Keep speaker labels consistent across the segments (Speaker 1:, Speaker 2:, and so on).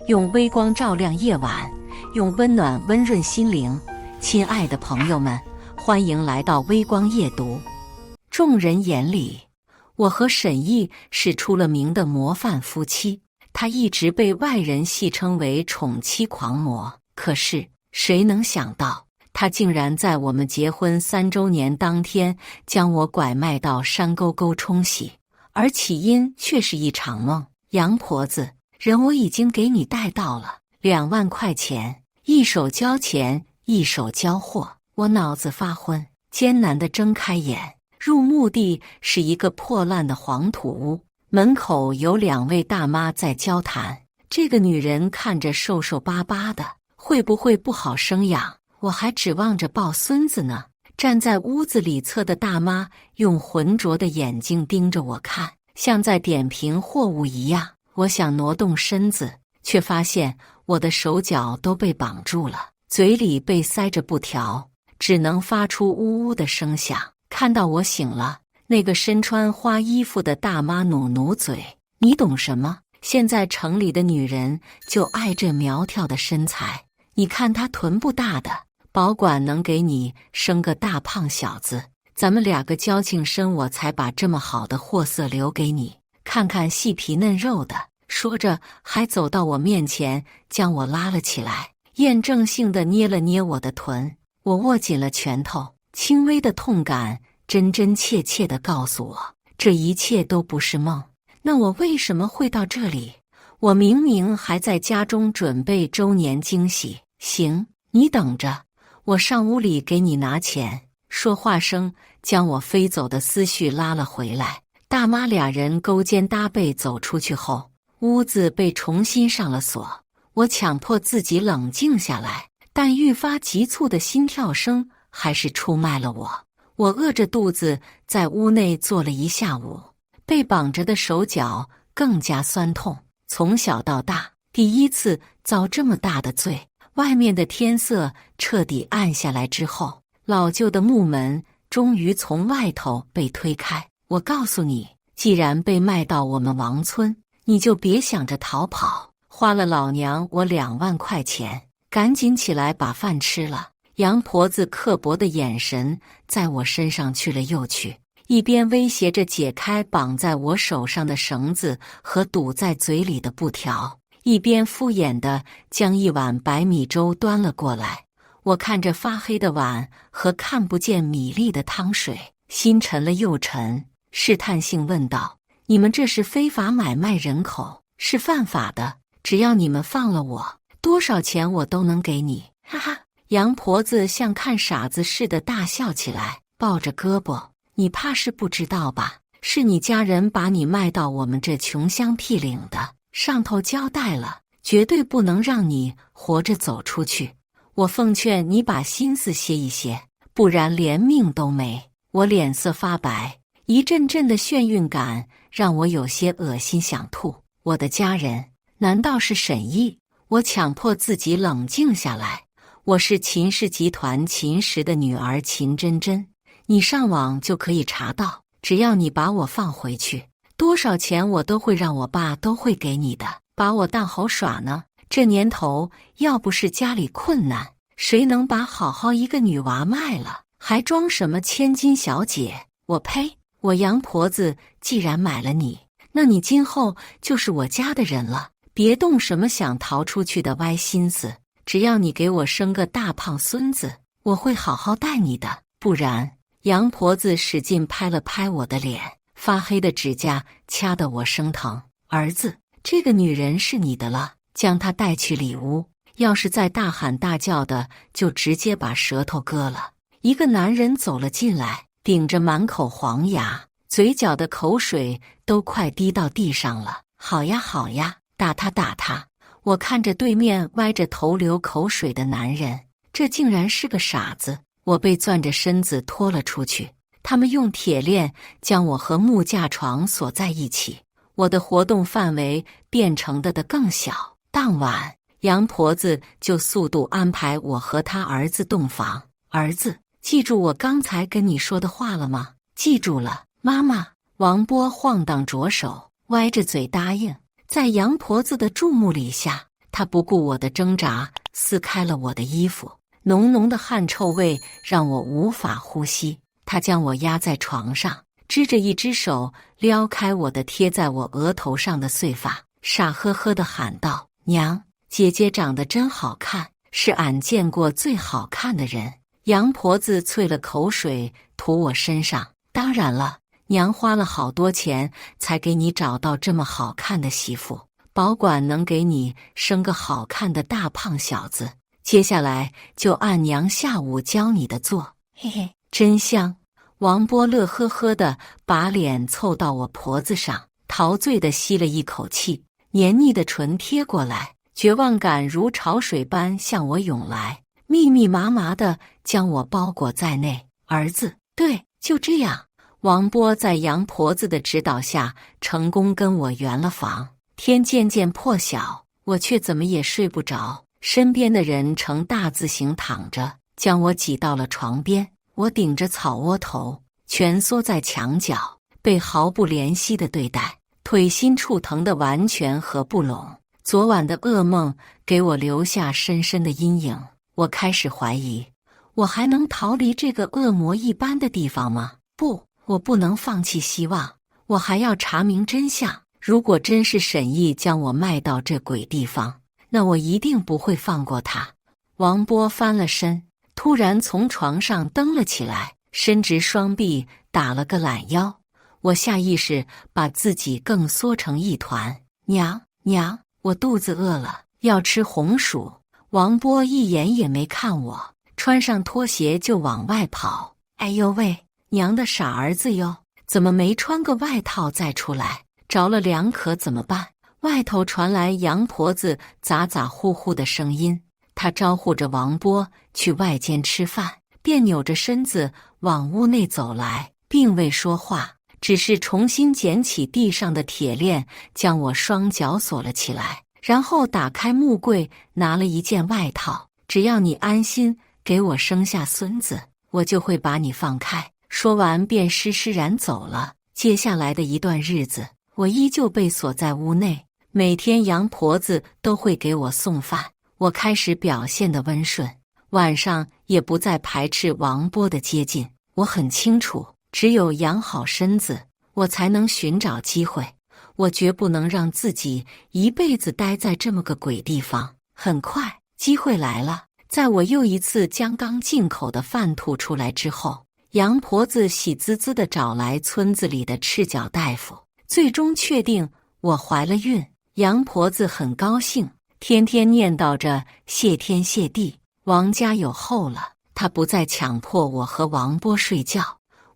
Speaker 1: 用微光照亮夜晚，用温暖温润心灵。亲爱的朋友们，欢迎来到微光夜读。众人眼里，我和沈毅是出了名的模范夫妻，他一直被外人戏称为宠妻狂魔。可是谁能想到，他竟然在我们结婚3周年当天将我拐卖到山沟沟冲洗，而起因却是一场梦。杨婆子，人我已经给你带到了2万块钱，一手交钱，一手交货。我脑子发昏，艰难地睁开眼，入目的是一个破烂的黄土屋，门口有2位大妈在交谈。这个女人看着瘦瘦巴巴的，会不会不好生养？我还指望着抱孙子呢。站在屋子里侧的大妈用浑浊的眼睛盯着我看，像在点评货物一样。我想挪动身子，却发现我的手脚都被绑住了，嘴里被塞着布条，只能发出呜呜的声响。看到我醒了，那个身穿花衣服的大妈努努嘴：“你懂什么？现在城里的女人就爱这苗条的身材，你看她臀部大的，保管能给你生个大胖小子。咱们2个交情深，我才把这么好的货色留给你，看看细皮嫩肉的。”说着还走到我面前，将我拉了起来，验证性地捏了捏我的臀。我握紧了拳头，轻微的痛感真真切切地告诉我，这一切都不是梦。那我为什么会到这里？我明明还在家中准备周年惊喜。行，你等着，我上屋里给你拿钱。说话声将我飞走的思绪拉了回来。大妈2人勾肩搭背走出去后，屋子被重新上了锁。我强迫自己冷静下来，但愈发急促的心跳声还是出卖了我。我饿着肚子在屋内坐了一下午，被绑着的手脚更加酸痛。从小到大，第一次遭这么大的罪。外面的天色彻底暗下来之后，老旧的木门终于从外头被推开。我告诉你，既然被卖到我们王村，你就别想着逃跑。花了老娘我2万块钱，赶紧起来把饭吃了。杨婆子刻薄的眼神在我身上去了又去，一边威胁着解开绑在我手上的绳子和堵在嘴里的布条，一边敷衍地将一碗白米粥端了过来。我看着发黑的碗和看不见米粒的汤水，心沉了又沉，试探性问道：“你们这是非法买卖人口，是犯法的。只要你们放了我，多少钱我都能给你。”哈哈！杨婆子像看傻子似的大笑起来，抱着胳膊：“你怕是不知道吧？是你家人把你卖到我们这穷乡僻岭的，上头交代了，绝对不能让你活着走出去。我奉劝你把心思歇一歇，不然连命都没。”我脸色发白，一阵阵的眩晕感让我有些恶心想吐。我的家人难道是沈毅？我强迫自己冷静下来。我是秦氏集团秦氏的女儿秦真真，你上网就可以查到。只要你把我放回去，多少钱我都会让我爸都会给你的。把我当猴耍呢？这年头要不是家里困难，谁能把好好一个女娃卖了，还装什么千金小姐？我呸！我杨婆子既然买了你，那你今后就是我家的人了，别动什么想逃出去的歪心思。只要你给我生个大胖孙子，我会好好待你的。不然……杨婆子使劲拍了拍我的脸，发黑的指甲掐得我生疼。儿子，这个女人是你的了，将她带去里屋。要是再大喊大叫的，就直接把舌头割了。一个男人走了进来，顶着满口黄牙，嘴角的口水都快滴到地上了。好呀好呀，打他打他！我看着对面歪着头流口水的男人，这竟然是个傻子。我被攥着身子拖了出去，他们用铁链将我和木架床锁在一起，我的活动范围变成的更小。当晚，杨婆子就速度安排我和他儿子洞房。儿子，记住我刚才跟你说的话了吗？记住了，妈妈。王波晃荡着手，歪着嘴答应。在杨婆子的注目礼下，他不顾我的挣扎，撕开了我的衣服，浓浓的汗臭味让我无法呼吸。他将我压在床上，支着一只手撩开我的贴在我额头上的碎发，傻呵呵地喊道：“娘，姐姐长得真好看，是俺见过最好看的人。”杨婆子啐了口水吐我身上。当然了，娘花了好多钱才给你找到这么好看的媳妇，保管能给你生个好看的大胖小子。接下来就按娘下午教你的做，嘿嘿，真香。王波乐呵呵地把脸凑到我脖子上，陶醉地吸了一口气，黏腻的唇贴过来，绝望感如潮水般向我涌来，密密麻麻地将我包裹在内。儿子，对，就这样。王波在杨婆子的指导下，成功跟我圆了房。天渐渐破晓，我却怎么也睡不着，身边的人呈大字形躺着，将我挤到了床边。我顶着草窝头，蜷缩在墙角，被毫不怜惜的对待，腿心处疼得完全合不拢。昨晚的噩梦给我留下深深的阴影，我开始怀疑，我还能逃离这个恶魔一般的地方吗？不，我不能放弃希望，我还要查明真相。如果真是沈毅将我卖到这鬼地方，那我一定不会放过他。王波翻了身，突然从床上蹬了起来，伸直双臂打了个懒腰。我下意识把自己更缩成一团。娘，我肚子饿了，要吃红薯。王波一眼也没看我，穿上拖鞋就往外跑。哎呦喂，娘的傻儿子哟，怎么没穿个外套再出来？着了凉可怎么办？外头传来杨婆子咋咋呼呼的声音，她招呼着王波去外间吃饭，便扭着身子往屋内走来，并未说话，只是重新捡起地上的铁链，将我双脚锁了起来，然后打开木柜，拿了一件外套。只要你安心给我生下孙子，我就会把你放开。说完便施施然走了。接下来的一段日子，我依旧被锁在屋内，每天杨婆子都会给我送饭，我开始表现得温顺，晚上也不再排斥王波的接近。我很清楚，只有养好身子，我才能寻找机会。我绝不能让自己一辈子待在这么个鬼地方。很快，机会来了。在我又一次将刚进口的饭吐出来之后，杨婆子喜滋滋地找来村子里的赤脚大夫，最终确定我怀了孕。杨婆子很高兴，天天念叨着谢天谢地，王家有后了。她不再强迫我和王波睡觉，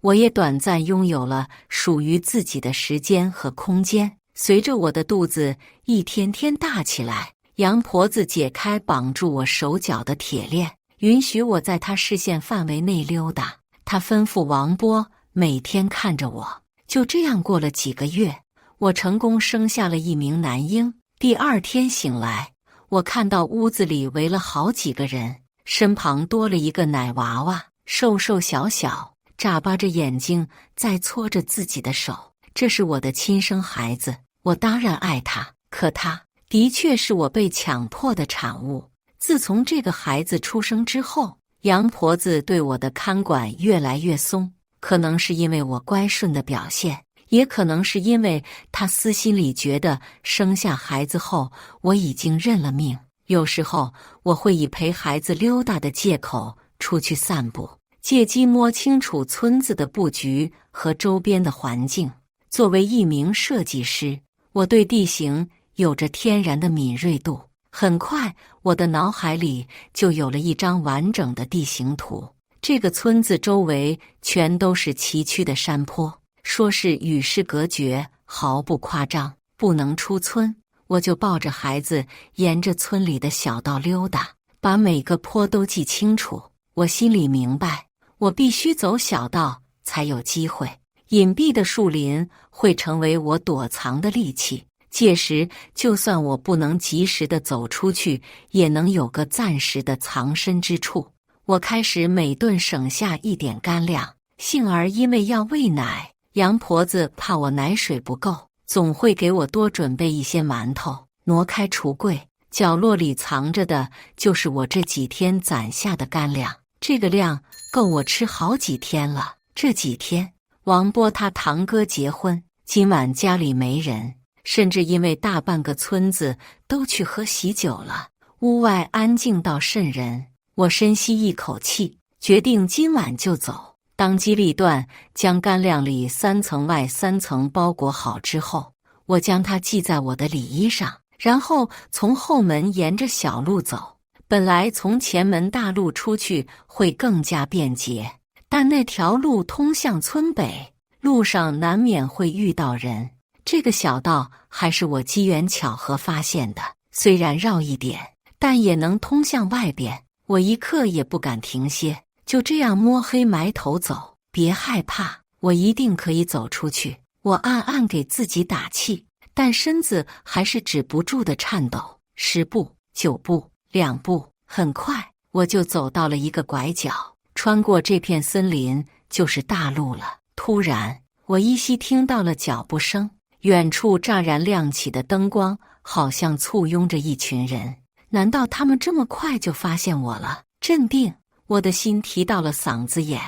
Speaker 1: 我也短暂拥有了属于自己的时间和空间。随着我的肚子一天天大起来，杨婆子解开绑住我手脚的铁链，允许我在她视线范围内溜达。她吩咐王波每天看着我。就这样过了几个月，我成功生下了一名男婴。第二天醒来，我看到屋子里围了好几个人，身旁多了一个奶娃娃，瘦瘦小小，眨巴着眼睛在搓着自己的手。这是我的亲生孩子，我当然爱他，可他的确是我被强迫的产物。自从这个孩子出生之后，杨婆子对我的看管越来越松，可能是因为我乖顺的表现，也可能是因为她私心里觉得生下孩子后我已经认了命。有时候我会以陪孩子溜达的借口出去散步，借机摸清楚村子的布局和周边的环境。作为一名设计师，我对地形有着天然的敏锐度。很快，我的脑海里就有了一张完整的地形图。这个村子周围全都是崎岖的山坡，说是与世隔绝，毫不夸张。不能出村，我就抱着孩子沿着村里的小道溜达，把每个坡都记清楚。我心里明白，我必须走小道才有机会。隐蔽的树林会成为我躲藏的利器，届时就算我不能及时地走出去，也能有个暂时的藏身之处。我开始每顿省下一点干粮，幸而因为要喂奶，杨婆子怕我奶水不够，总会给我多准备一些馒头。挪开橱柜，角落里藏着的就是我这几天攒下的干粮，这个量够我吃好几天了。这几天，王波他堂哥结婚，今晚家里没人，甚至因为大半个村子都去喝喜酒了，屋外安静到瘆人。我深吸一口气，决定今晚就走。当机立断，将干粮里3层外3层包裹好之后，我将它系在我的里衣上，然后从后门沿着小路走。本来从前门大路出去会更加便捷，但那条路通向村北，路上难免会遇到人。这个小道还是我机缘巧合发现的，虽然绕一点，但也能通向外边。我一刻也不敢停歇，就这样摸黑埋头走。别害怕，我一定可以走出去。我暗暗给自己打气，但身子还是止不住的颤抖。10步、9步、2步，很快我就走到了一个拐角。穿过这片森林就是大路了。突然，我依稀听到了脚步声，远处乍然亮起的灯光好像簇拥着一群人。难道他们这么快就发现我了？镇定，我的心提到了嗓子眼，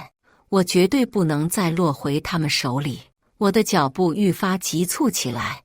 Speaker 1: 我绝对不能再落回他们手里。我的脚步愈发急促起来。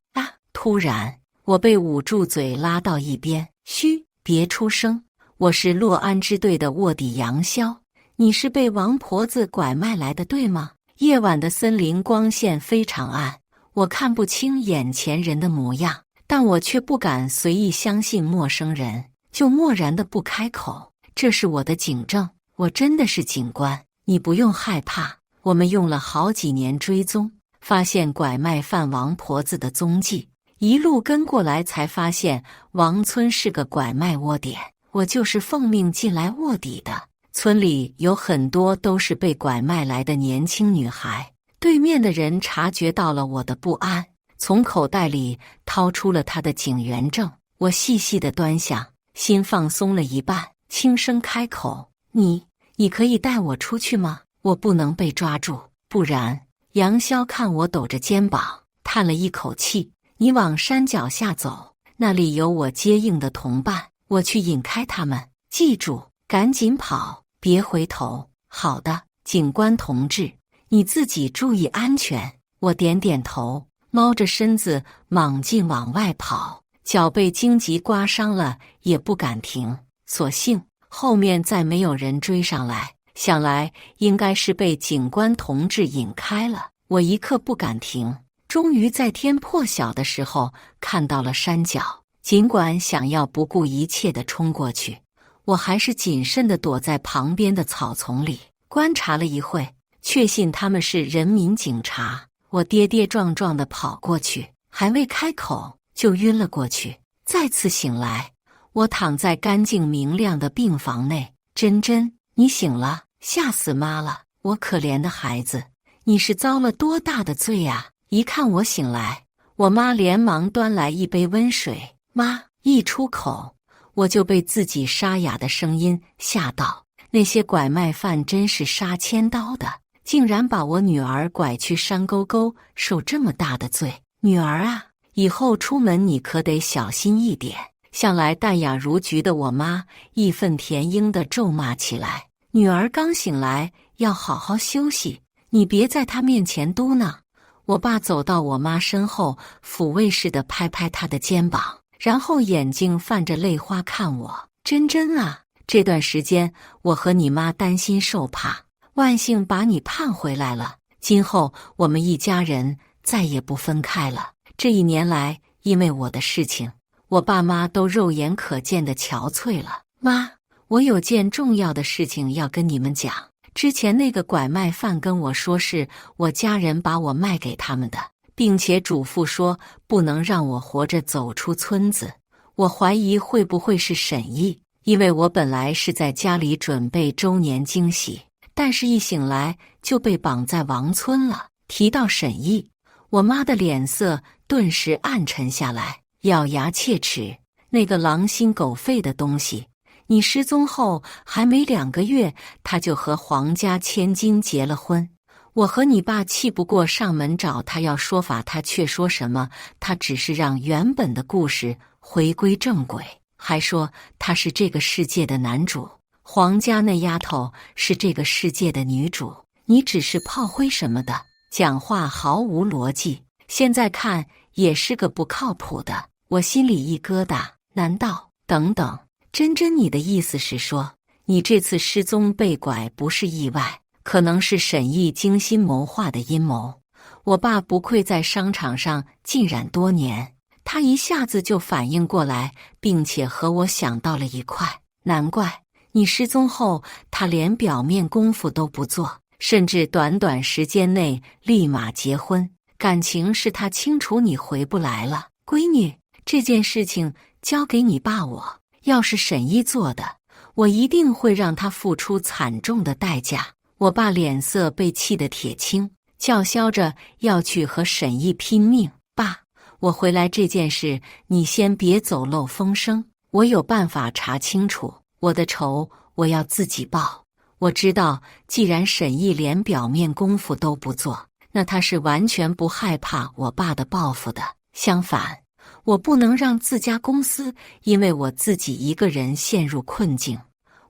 Speaker 1: 突然，我被捂住嘴拉到一边。嘘，别出声，我是洛安支队的卧底杨潇，你是被王婆子拐卖来的，对吗？夜晚的森林光线非常暗，我看不清眼前人的模样，但我却不敢随意相信陌生人，就默然的不开口。这是我的警证，我真的是警官，你不用害怕。我们用了好几年追踪，发现拐卖犯王婆子的踪迹，一路跟过来才发现王村是个拐卖窝点，我就是奉命进来卧底的。村里有很多都是被拐卖来的年轻女孩。对面的人察觉到了我的不安，从口袋里掏出了他的警员证。我细细的端详，心放松了一半，轻声开口：你可以带我出去吗？我不能被抓住，不然。杨潇看我抖着肩膀，叹了一口气：你往山脚下走，那里有我接应的同伴，我去引开他们。记住，赶紧跑，别回头。好的，警官同志，你自己注意安全。我点点头，猫着身子莽劲往外跑，脚被荆棘刮伤了，也不敢停。所幸后面再没有人追上来，想来应该是被警官同志引开了。我一刻不敢停，终于在天破晓的时候看到了山脚。尽管想要不顾一切地冲过去，我还是谨慎地躲在旁边的草丛里，观察了一会，确信他们是人民警察。我跌跌撞撞地跑过去，还未开口就晕了过去。再次醒来，我躺在干净明亮的病房内。珍珍，你醒了，吓死妈了！我可怜的孩子，你是遭了多大的罪呀？一看我醒来，我妈连忙端来一杯温水。妈，一出口，我就被自己沙哑的声音吓到。那些拐卖犯真是杀千刀的，竟然把我女儿拐去山沟沟受这么大的罪。女儿啊，以后出门你可得小心一点。向来淡雅如菊的我妈义愤填膺地咒骂起来。女儿刚醒来，要好好休息，你别在她面前嘟囔。我爸走到我妈身后，抚慰似的拍拍她的肩膀，然后眼睛泛着泪花看我。珍珍啊，这段时间我和你妈担心受怕，万幸把你盼回来了。今后我们一家人再也不分开了。这1年来，因为我的事情，我爸妈都肉眼可见的憔悴了。妈，我有件重要的事情要跟你们讲。之前那个拐卖犯跟我说是我家人把我卖给他们的，并且嘱咐说不能让我活着走出村子。我怀疑会不会是沈毅，因为我本来是在家里准备周年惊喜，但是一醒来就被绑在王村了。提到沈毅，我妈的脸色顿时暗沉下来，咬牙切齿：那个狼心狗肺的东西，你失踪后还没2个月，他就和皇家千金结了婚。我和你爸气不过，上门找他要说法，他却说什么他只是让原本的故事回归正轨。还说他是这个世界的男主，黄家那丫头是这个世界的女主，你只是炮灰什么的，讲话毫无逻辑。现在看也是个不靠谱的，我心里一疙瘩。难道……等等，珍珍，你的意思是说，你这次失踪被拐不是意外，可能是沈毅精心谋划的阴谋？我爸不愧在商场上浸染多年，他一下子就反应过来，并且和我想到了一块。难怪你失踪后，他连表面功夫都不做，甚至短短时间内立马结婚。感情是他清楚你回不来了。闺女，这件事情交给你爸我，要是沈毅做的，我一定会让他付出惨重的代价。我爸脸色被气得铁青，叫嚣着要去和沈毅拼命。爸，我回来这件事，你先别走漏风声，我有办法查清楚。我的仇我要自己报。我知道，既然沈毅连表面功夫都不做，那他是完全不害怕我爸的报复的。相反，我不能让自家公司因为我自己一个人陷入困境。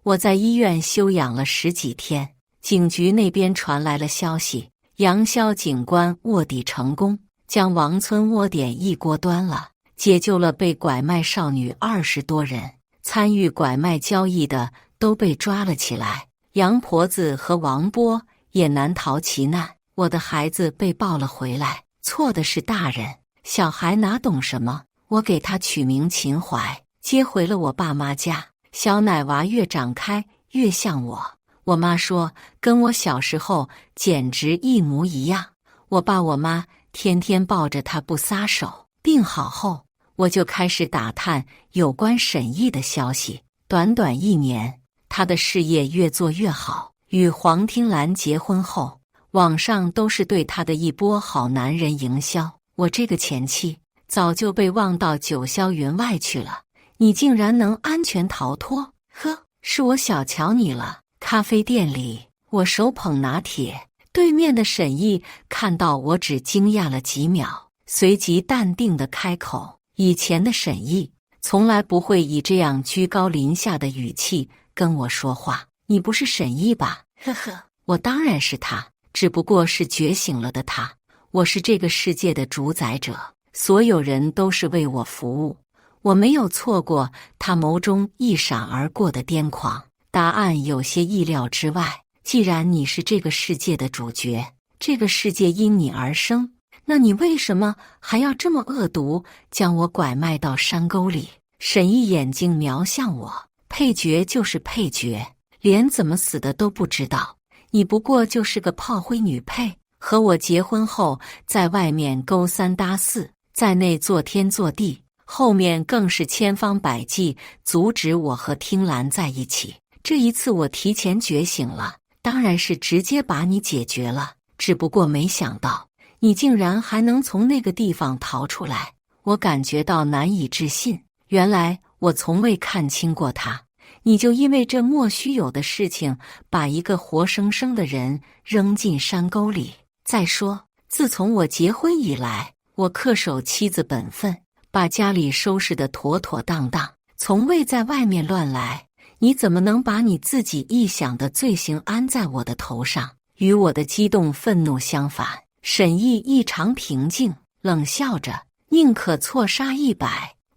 Speaker 1: 我在医院休养了10几天，警局那边传来了消息，杨潇警官卧底成功，将王村窝点一锅端了，解救了被拐卖少女20多人，参与拐卖交易的都被抓了起来，杨婆子和王波也难逃其难。我的孩子被抱了回来，错的是大人，小孩哪懂什么？我给他取名秦淮，接回了我爸妈家。小奶娃越长开越像我，我妈说跟我小时候简直一模一样。我爸我妈天天抱着他不撒手。病好后，我就开始打探有关沈毅的消息。短短1年，他的事业越做越好。与黄听兰结婚后，网上都是对他的一波好男人营销。我这个前妻早就被忘到九霄云外去了，你竟然能安全逃脱？呵，是我小瞧你了。咖啡店里，我手捧拿铁，对面的沈毅看到我只惊讶了几秒，随即淡定地开口。以前的沈毅从来不会以这样居高临下的语气跟我说话。你不是沈毅吧？呵呵，我当然是他，只不过是觉醒了的他。我是这个世界的主宰者，所有人都是为我服务。我没有错过他眸中一闪而过的癫狂。答案有些意料之外。既然你是这个世界的主角，这个世界因你而生，那你为什么还要这么恶毒，将我拐卖到山沟里？沈毅眼睛瞄向我，配角就是配角，连怎么死的都不知道。你不过就是个炮灰女配，和我结婚后在外面勾三搭四，在内做天做地，后面更是千方百计阻止我和听兰在一起。这一次我提前觉醒了，当然是直接把你解决了。只不过没想到你竟然还能从那个地方逃出来，我感觉到难以置信。原来我从未看清过他，你就因为这莫须有的事情，把一个活生生的人扔进山沟里。再说，自从我结婚以来，我恪守妻子本分，把家里收拾得妥妥当当，从未在外面乱来。你怎么能把你自己臆想的罪行安在我的头上？与我的激动愤怒相反，沈毅异常平静，冷笑着：宁可错杀100，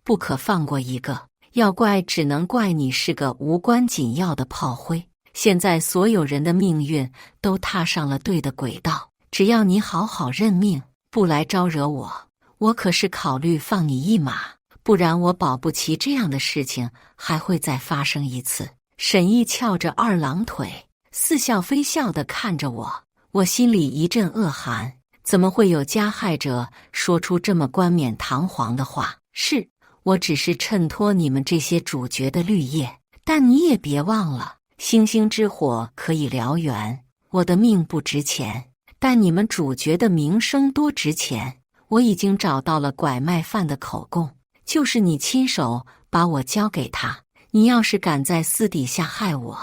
Speaker 1: 不可放过一个。要怪只能怪你是个无关紧要的炮灰。现在所有人的命运都踏上了对的轨道，只要你好好认命，不来招惹我，我可是考虑放你一马。不然我保不齐这样的事情还会再发生一次。沈毅翘着二郎腿，似笑非笑地看着我，我心里一阵恶寒。怎么会有加害者说出这么冠冕堂皇的话？是，我只是衬托你们这些主角的绿叶，但你也别忘了，星星之火可以燎原。我的命不值钱，但你们主角的名声多值钱。我已经找到了拐卖犯的口供，就是你亲手把我交给他。你要是敢在私底下害我，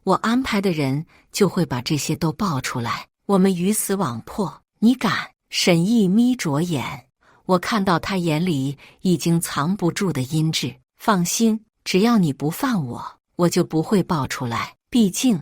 Speaker 1: 我安排的人就会把这些都爆出来，我们鱼死网破。你敢？沈毅眯着眼，我看到他眼里已经藏不住的阴鸷。放心，只要你不犯我，我就不会爆出来。毕竟，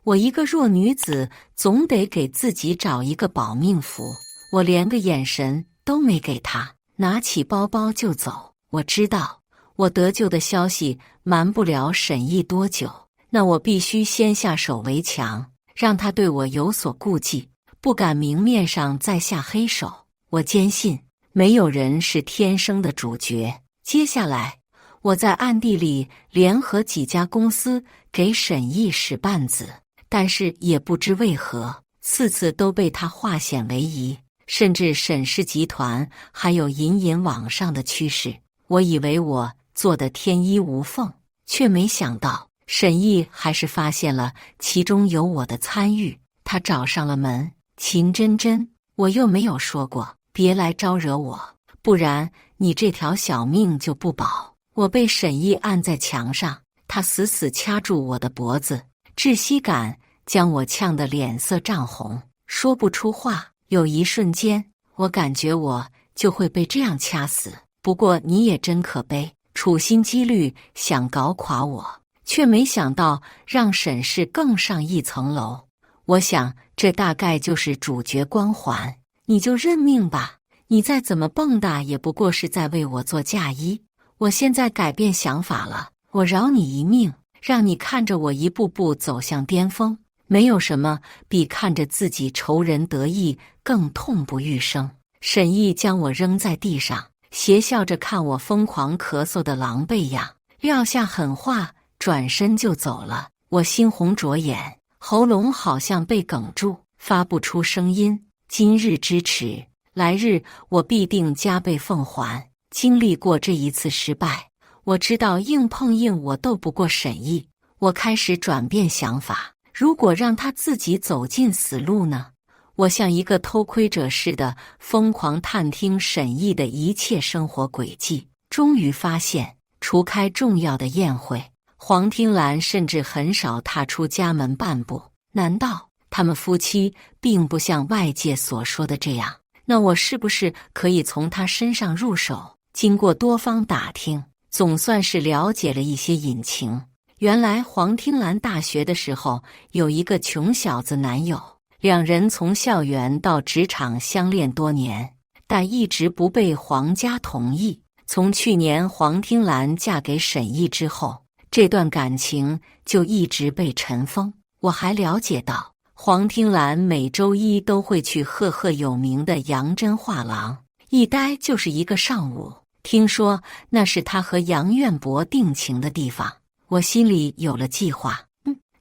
Speaker 1: 我一个弱女子，总得给自己找一个保命符。我连个眼神都没给他，拿起包包就走。我知道，我得救的消息瞒不了沈毅多久，那我必须先下手为强，让他对我有所顾忌，不敢明面上再下黑手。我坚信，没有人是天生的主角。接下来，我在暗地里联合几家公司给沈毅使绊子，但是也不知为何，次次都被他化险为夷。甚至沈氏集团还有隐隐往上的趋势。我以为我做得天衣无缝，却没想到沈毅还是发现了其中有我的参与。他找上了门。秦真真，我又没有说过别来招惹我，不然你这条小命就不保。我被沈毅按在墙上，他死死掐住我的脖子，窒息感将我呛得脸色涨红，说不出话。有一瞬间，我感觉我就会被这样掐死。不过你也真可悲，处心积虑想搞垮我，却没想到让沈氏更上一层楼。我想，这大概就是主角光环。你就认命吧，你再怎么蹦跶，也不过是在为我做嫁衣。我现在改变想法了，我饶你一命，让你看着我一步步走向巅峰。没有什么比看着自己仇人得意更痛不欲生。沈毅将我扔在地上，邪笑着看我疯狂咳嗽的狼狈样，撂下狠话，转身就走了。我猩红着眼，喉咙好像被哽住，发不出声音。今日之耻，来日我必定加倍奉还。经历过这一次失败，我知道硬碰硬我斗不过沈毅。我开始转变想法，如果让他自己走进死路呢？我像一个偷窥者似的疯狂探听沈毅的一切生活轨迹，终于发现，除开重要的宴会，黄听兰甚至很少踏出家门半步。难道他们夫妻并不像外界所说的这样？那我是不是可以从他身上入手？经过多方打听，总算是了解了一些隐情。原来黄听兰大学的时候有一个穷小子男友，两人从校园到职场相恋多年，但一直不被黄家同意。从去年黄听兰嫁给沈毅之后，这段感情就一直被尘封。我还了解到，黄听兰每周一都会去赫赫有名的杨真画廊，一待就是一个上午。听说那是他和杨院伯定情的地方。我心里有了计划，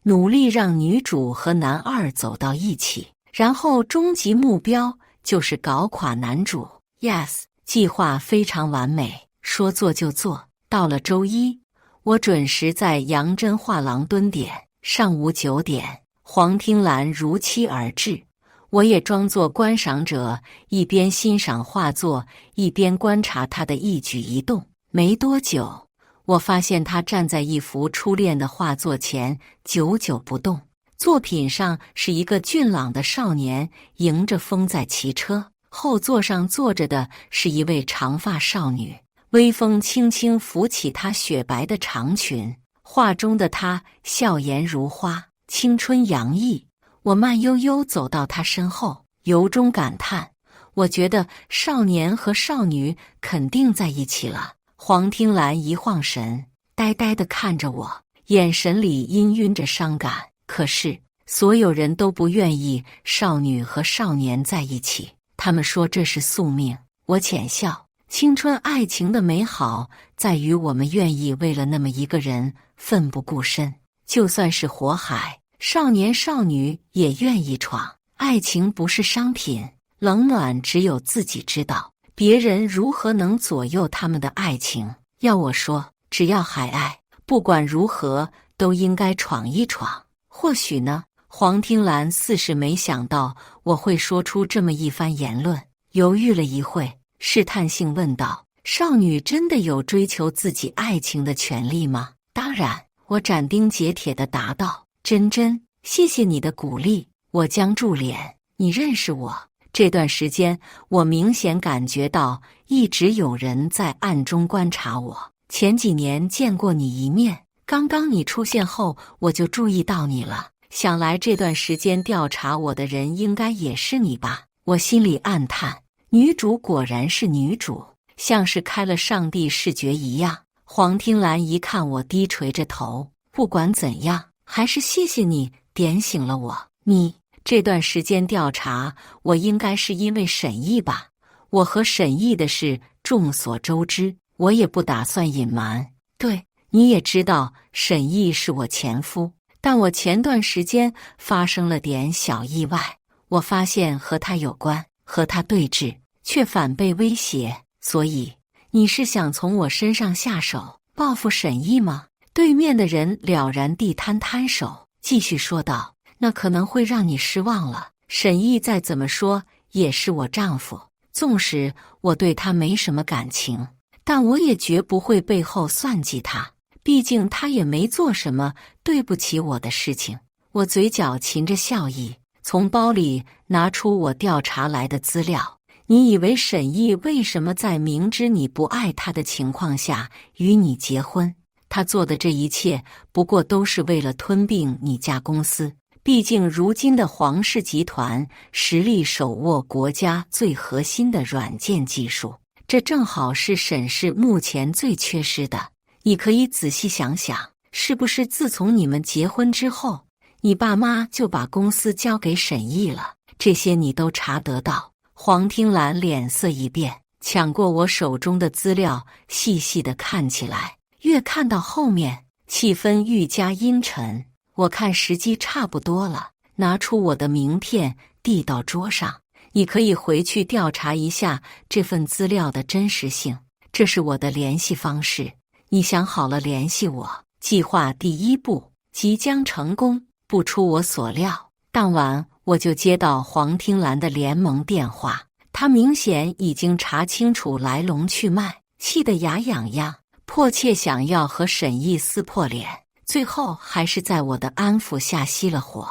Speaker 1: 努力让女主和男二走到一起，然后终极目标就是搞垮男主。Yes， 计划非常完美，说做就做。到了周一，我准时在杨真画廊蹲点。上午9点，黄听兰如期而至，我也装作观赏者，一边欣赏画作，一边观察她的一举一动。没多久，我发现他站在一幅初恋的画作前，久久不动。作品上是一个俊朗的少年迎着风在骑车，后座上坐着的是一位长发少女，微风轻轻拂起她雪白的长裙。画中的她笑颜如花，青春洋溢。我慢悠悠走到她身后，由衷感叹：我觉得少年和少女肯定在一起了。黄听兰一晃神，呆呆地看着我，眼神里氤氲着伤感。可是所有人都不愿意少女和少年在一起，他们说这是宿命。我浅笑，青春爱情的美好在于我们愿意为了那么一个人奋不顾身，就算是火海，少年少女也愿意闯。爱情不是商品，冷暖只有自己知道。别人如何能左右他们的爱情？要我说，只要还爱，不管如何都应该闯一闯。或许呢？黄听兰似是没想到我会说出这么一番言论，犹豫了一会，试探性问道：少女真的有追求自己爱情的权利吗？当然，我斩钉截铁地答道。真真，谢谢你的鼓励。我僵住脸，你认识我？这段时间，我明显感觉到一直有人在暗中观察我。前几年见过你一面，刚刚你出现后，我就注意到你了。想来这段时间调查我的人应该也是你吧？我心里暗叹，女主果然是女主，像是开了上帝视觉一样。黄听兰一看我低垂着头，不管怎样，还是谢谢你点醒了我。你这段时间调查我，应该是因为沈毅吧？我和沈毅的事众所周知，我也不打算隐瞒。对，你也知道沈毅是我前夫，但我前段时间发生了点小意外，我发现和他有关，和他对峙，却反被威胁。所以你是想从我身上下手报复沈毅吗？对面的人了然地摊摊手，继续说道：那可能会让你失望了。沈毅再怎么说也是我丈夫，纵使我对他没什么感情，但我也绝不会背后算计他，毕竟他也没做什么对不起我的事情。我嘴角噙着笑意，从包里拿出我调查来的资料。你以为沈毅为什么在明知你不爱他的情况下与你结婚？他做的这一切不过都是为了吞并你家公司。毕竟如今的黄氏集团实力手握国家最核心的软件技术，这正好是沈氏目前最缺失的。你可以仔细想想，是不是自从你们结婚之后，你爸妈就把公司交给沈毅了？这些你都查得到。黄听兰脸色一变，抢过我手中的资料，细细地看起来。越看到后面，气氛愈加阴沉。我看时机差不多了，拿出我的名片递到桌上，你可以回去调查一下这份资料的真实性。这是我的联系方式，你想好了联系我。计划第一步即将成功。不出我所料，当晚我就接到黄听兰的联盟电话，她明显已经查清楚来龙去脉，气得牙痒痒，迫切想要和沈毅撕破脸。最后还是在我的安抚下熄了火。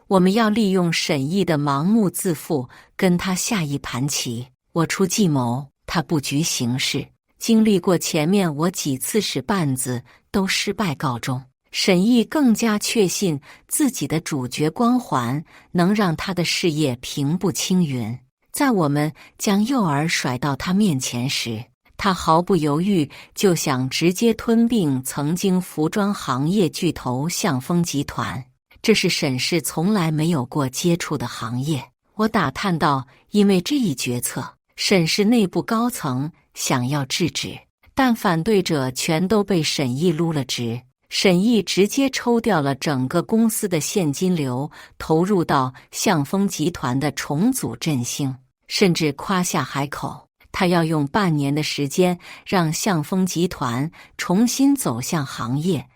Speaker 1: 我们要利用沈毅的盲目自负，跟他下一盘棋。我出计谋，他布局形势。经历过前面我几次使绊子都失败告终，沈毅更加确信自己的主角光环能让他的事业平步青云。在我们将诱饵甩到他面前时，他毫不犹豫就想直接吞并曾经服装行业巨头向丰集团，这是沈氏从来没有过接触的行业。我打探到，因为这一决策，沈氏内部高层想要制止，但反对者全都被沈毅撸了职。沈毅直接抽调了整个公司的现金流，投入到向丰集团的重组振兴，甚至夸下海口，他要用半年的时间让向丰集团重新走向行业。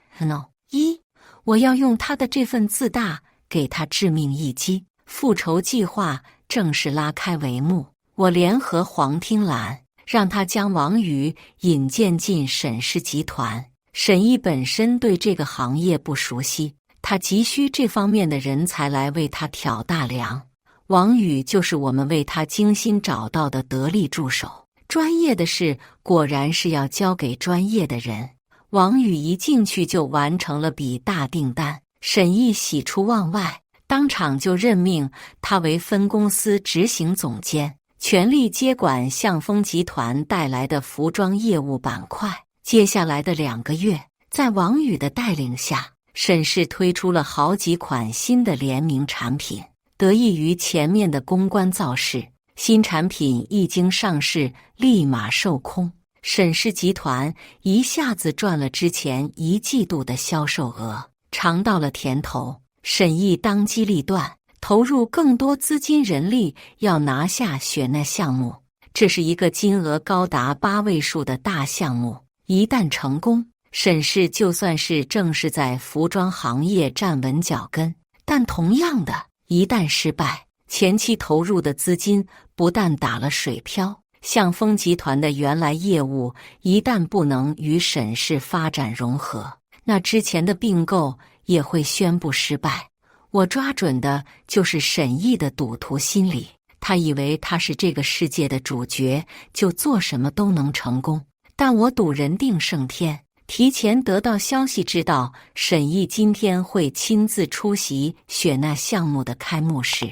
Speaker 1: 我要用他的这份自大给他致命一击。复仇计划正式拉开帷幕，我联合黄听兰，让他将王宇引荐进沈氏集团。沈毅本身对这个行业不熟悉，他急需这方面的人才来为他挑大梁。王宇就是我们为他精心找到的得力助手，专业的事果然是要交给专业的人。王宇一进去就完成了笔大订单，沈毅喜出望外，当场就任命他为分公司执行总监，全力接管向丰集团带来的服装业务板块。接下来的2个月，在王宇的带领下，沈氏推出了好几款新的联名产品。得益于前面的公关造势，新产品一经上市立马售空，沈氏集团一下子赚了之前1季度的销售额，尝到了甜头。沈毅当机立断，投入更多资金人力，要拿下雪奈项目。这是一个金额高达8位数的大项目，一旦成功，沈氏就算是正式在服装行业站稳脚跟。但同样的，一旦失败，前期投入的资金不但打了水漂，向丰集团的原来业务一旦不能与沈氏发展融合，那之前的并购也会宣布失败。我抓准的就是沈毅的赌徒心理，他以为他是这个世界的主角，就做什么都能成功。但我赌人定胜天，提前得到消息，知道沈毅今天会亲自出席雪纳项目的开幕式。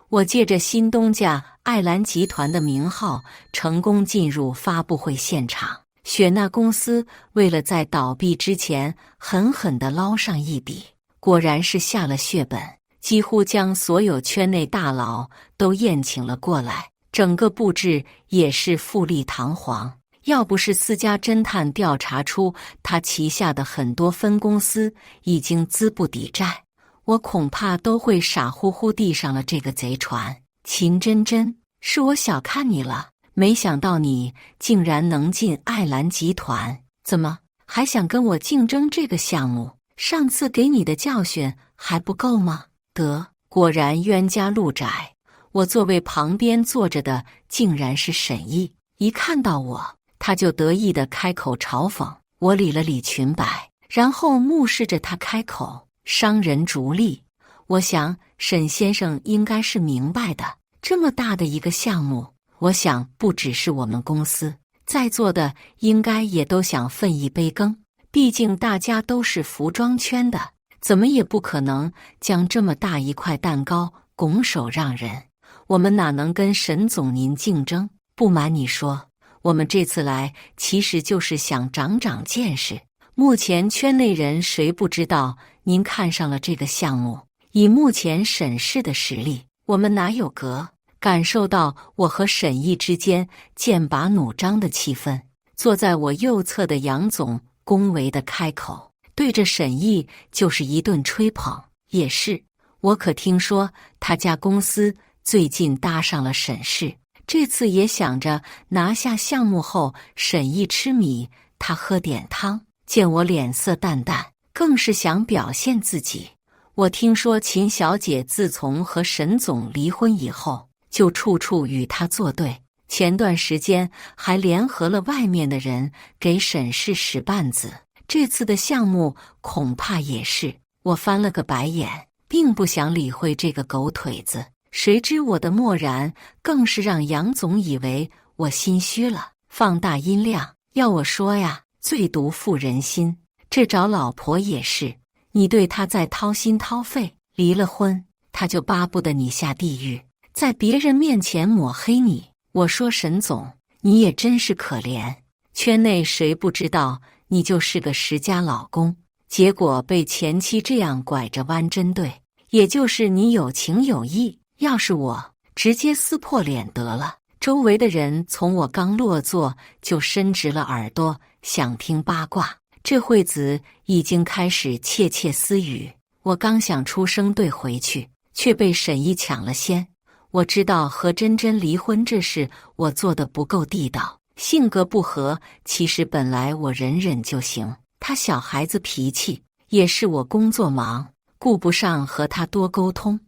Speaker 1: 我借着新东家爱兰集团的名号，成功进入发布会现场。雪纳公司为了在倒闭之前狠狠地捞上一笔，果然是下了血本，几乎将所有圈内大佬都宴请了过来，整个布置也是富丽堂皇。要不是私家侦探调查出他旗下的很多分公司已经资不抵债，我恐怕都会傻乎乎地上了这个贼船。秦真真，是我小看你了，没想到你竟然能进爱兰集团，怎么还想跟我竞争这个项目？上次给你的教训还不够吗？得，果然冤家路窄。我座位旁边坐着的竟然是沈毅，一看到我，他就得意地开口嘲讽。我理了理裙摆，然后目视着他开口。商人逐利，我想沈先生应该是明白的。这么大的一个项目，我想不只是我们公司，在座的应该也都想分一杯羹。毕竟大家都是服装圈的，怎么也不可能将这么大一块蛋糕拱手让人。我们哪能跟沈总您竞争？不瞒你说，我们这次来其实就是想长长见识。目前圈内人谁不知道您看上了这个项目？以目前沈氏的实力，我们哪有格？感受到我和沈毅之间剑拔弩张的气氛，坐在我右侧的杨总恭维的开口，对着沈毅就是一顿吹捧。也是，我可听说他家公司最近搭上了沈氏，这次也想着拿下项目后，沈毅吃米，他喝点汤。见我脸色淡淡，更是想表现自己。我听说秦小姐自从和沈总离婚以后，就处处与他作对，前段时间还联合了外面的人给沈氏使绊子，这次的项目恐怕也是。我翻了个白眼，并不想理会这个狗腿子，谁知我的漠然更是让杨总以为我心虚了，放大音量，要我说呀，最毒妇人心，这找老婆也是，你对他再掏心掏肺，离了婚他就巴不得你下地狱，在别人面前抹黑你。我说沈总，你也真是可怜，圈内谁不知道你就是个10佳老公，结果被前妻这样拐着弯针对，也就是你有情有义，要是我直接撕破脸得了。周围的人从我刚落座就伸直了耳朵想听八卦，这会子已经开始窃窃私语。我刚想出声对回去，却被沈毅抢了先。我知道和真真离婚这事我做得不够地道，性格不合，其实本来我忍忍就行。他小孩子脾气，也是我工作忙，顾不上和他多沟通，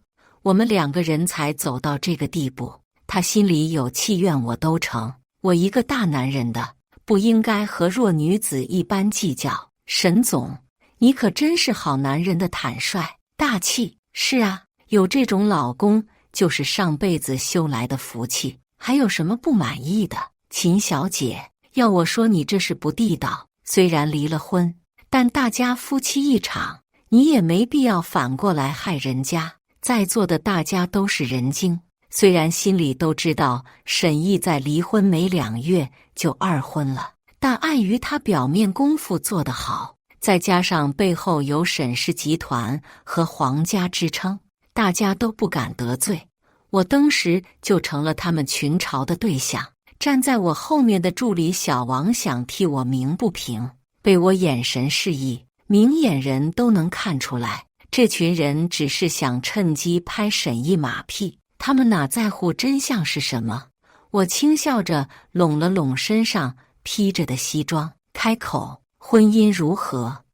Speaker 1: 我们2个人才走到这个地步。他心里有气怨我都成，我一个大男人的，不应该和弱女子一般计较。沈总，你可真是好男人的坦率大气。是啊，有这种老公就是上辈子修来的福气，还有什么不满意的？秦小姐，要我说你这是不地道。虽然离了婚，但大家夫妻一场，你也没必要反过来害人家。在座的大家都是人精，虽然心里都知道沈毅在离婚没2月就2婚了，但碍于他表面功夫做得好，再加上背后有沈氏集团和皇家支撑，大家都不敢得罪。我当时就成了他们群嘲的对象。站在我后面的助理小王想替我鸣不平，被我眼神示意，明眼人都能看出来，这群人只是想趁机拍沈毅马屁，他们哪在乎真相是什么？我轻笑着拢了拢身上披着的西装，开口：婚姻如何？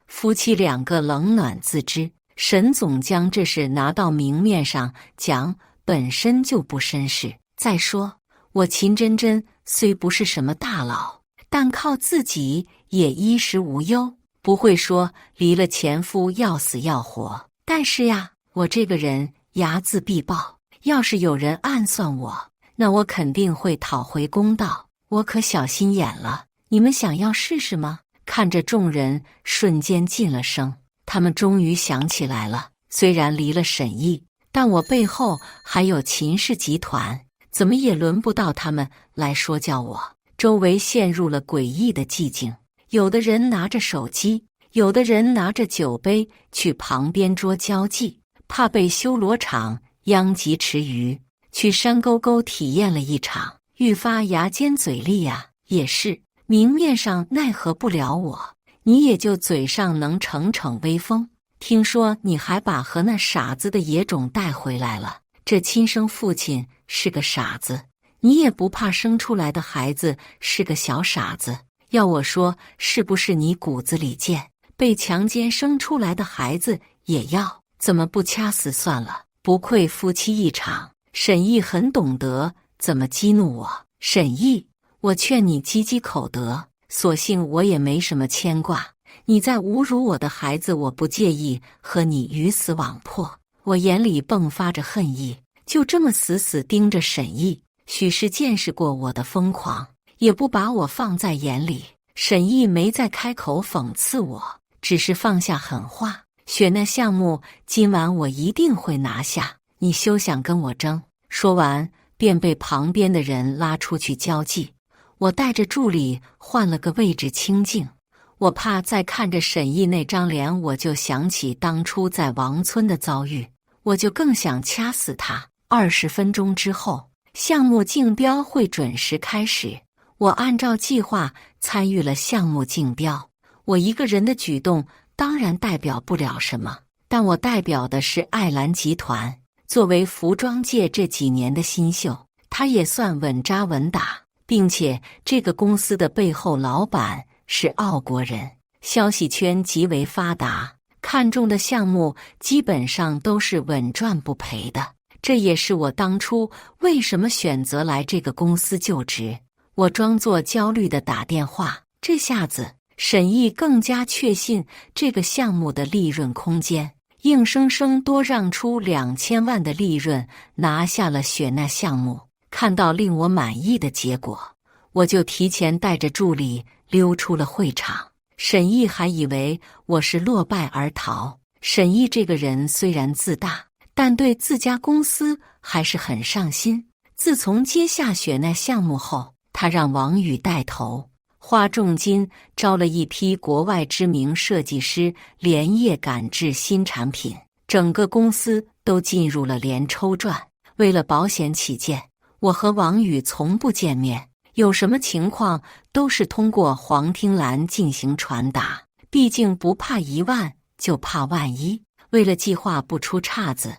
Speaker 1: 夫妻2个冷暖自知，沈总将这事拿到明面上讲，本身就不绅士。再说，我秦真真虽不是什么大佬，但靠自己也衣食无忧，不会说离了前夫要死要活。但是呀，我这个人睚眦必报，要是有人暗算我，那我肯定会讨回公道。我可小心眼了，你们想要试试吗？看着众人瞬间噤了声，他们终于想起来了，虽然离了沈毅，但我背后还有秦氏集团，怎么也轮不到他们来说教我。周围陷入了诡异的寂静，有的人拿着手机，有的人拿着酒杯去旁边桌交际，怕被修罗场殃及池鱼，去山沟沟体验了一场，愈发牙尖嘴利呀。也是，明面上奈何不了我，你也就嘴上能逞逞威风。听说你还把和那傻子的野种带回来了，这亲生父亲是个傻子，你也不怕生出来的孩子是个小傻子？要我说，是不是你骨子里贱，被强奸生出来的孩子也要？怎么不掐死算了？不愧夫妻一场。沈毅很懂得怎么激怒我。沈毅，我劝你积积口德，索性我也没什么牵挂。你再侮辱我的孩子，我不介意和你鱼死网破。我眼里迸发着恨意，就这么死死盯着沈毅。许是见识过我的疯狂，也不把我放在眼里。沈毅没再开口讽刺我，只是放下狠话：雪奈项目今晚我一定会拿下，你休想跟我争。说完便被旁边的人拉出去交际。我带着助理换了个位置清静，我怕再看着沈毅那张脸，我就想起当初在王村的遭遇，我就更想掐死他。20分钟之后，项目竞标会准时开始。我按照计划参与了项目竞标。我一个人的举动当然代表不了什么，但我代表的是爱兰集团。作为服装界这几年的新秀，他也算稳扎稳打，并且这个公司的背后老板是澳国人，消息圈极为发达，看中的项目基本上都是稳赚不赔的。这也是我当初为什么选择来这个公司就职。我装作焦虑地打电话，这下子沈毅更加确信这个项目的利润空间，硬生生多让出2000万的利润，拿下了雪奈项目。看到令我满意的结果，我就提前带着助理溜出了会场。沈毅还以为我是落败而逃。沈毅这个人虽然自大，但对自家公司还是很上心。自从接下雪奈项目后，他让王宇带头，花重金招了一批国外知名设计师，连夜赶制新产品，整个公司都进入了连抽转。为了保险起见，我和王宇从不见面，有什么情况都是通过黄听兰进行传达。毕竟不怕1万，就怕万一。为了计划不出岔子，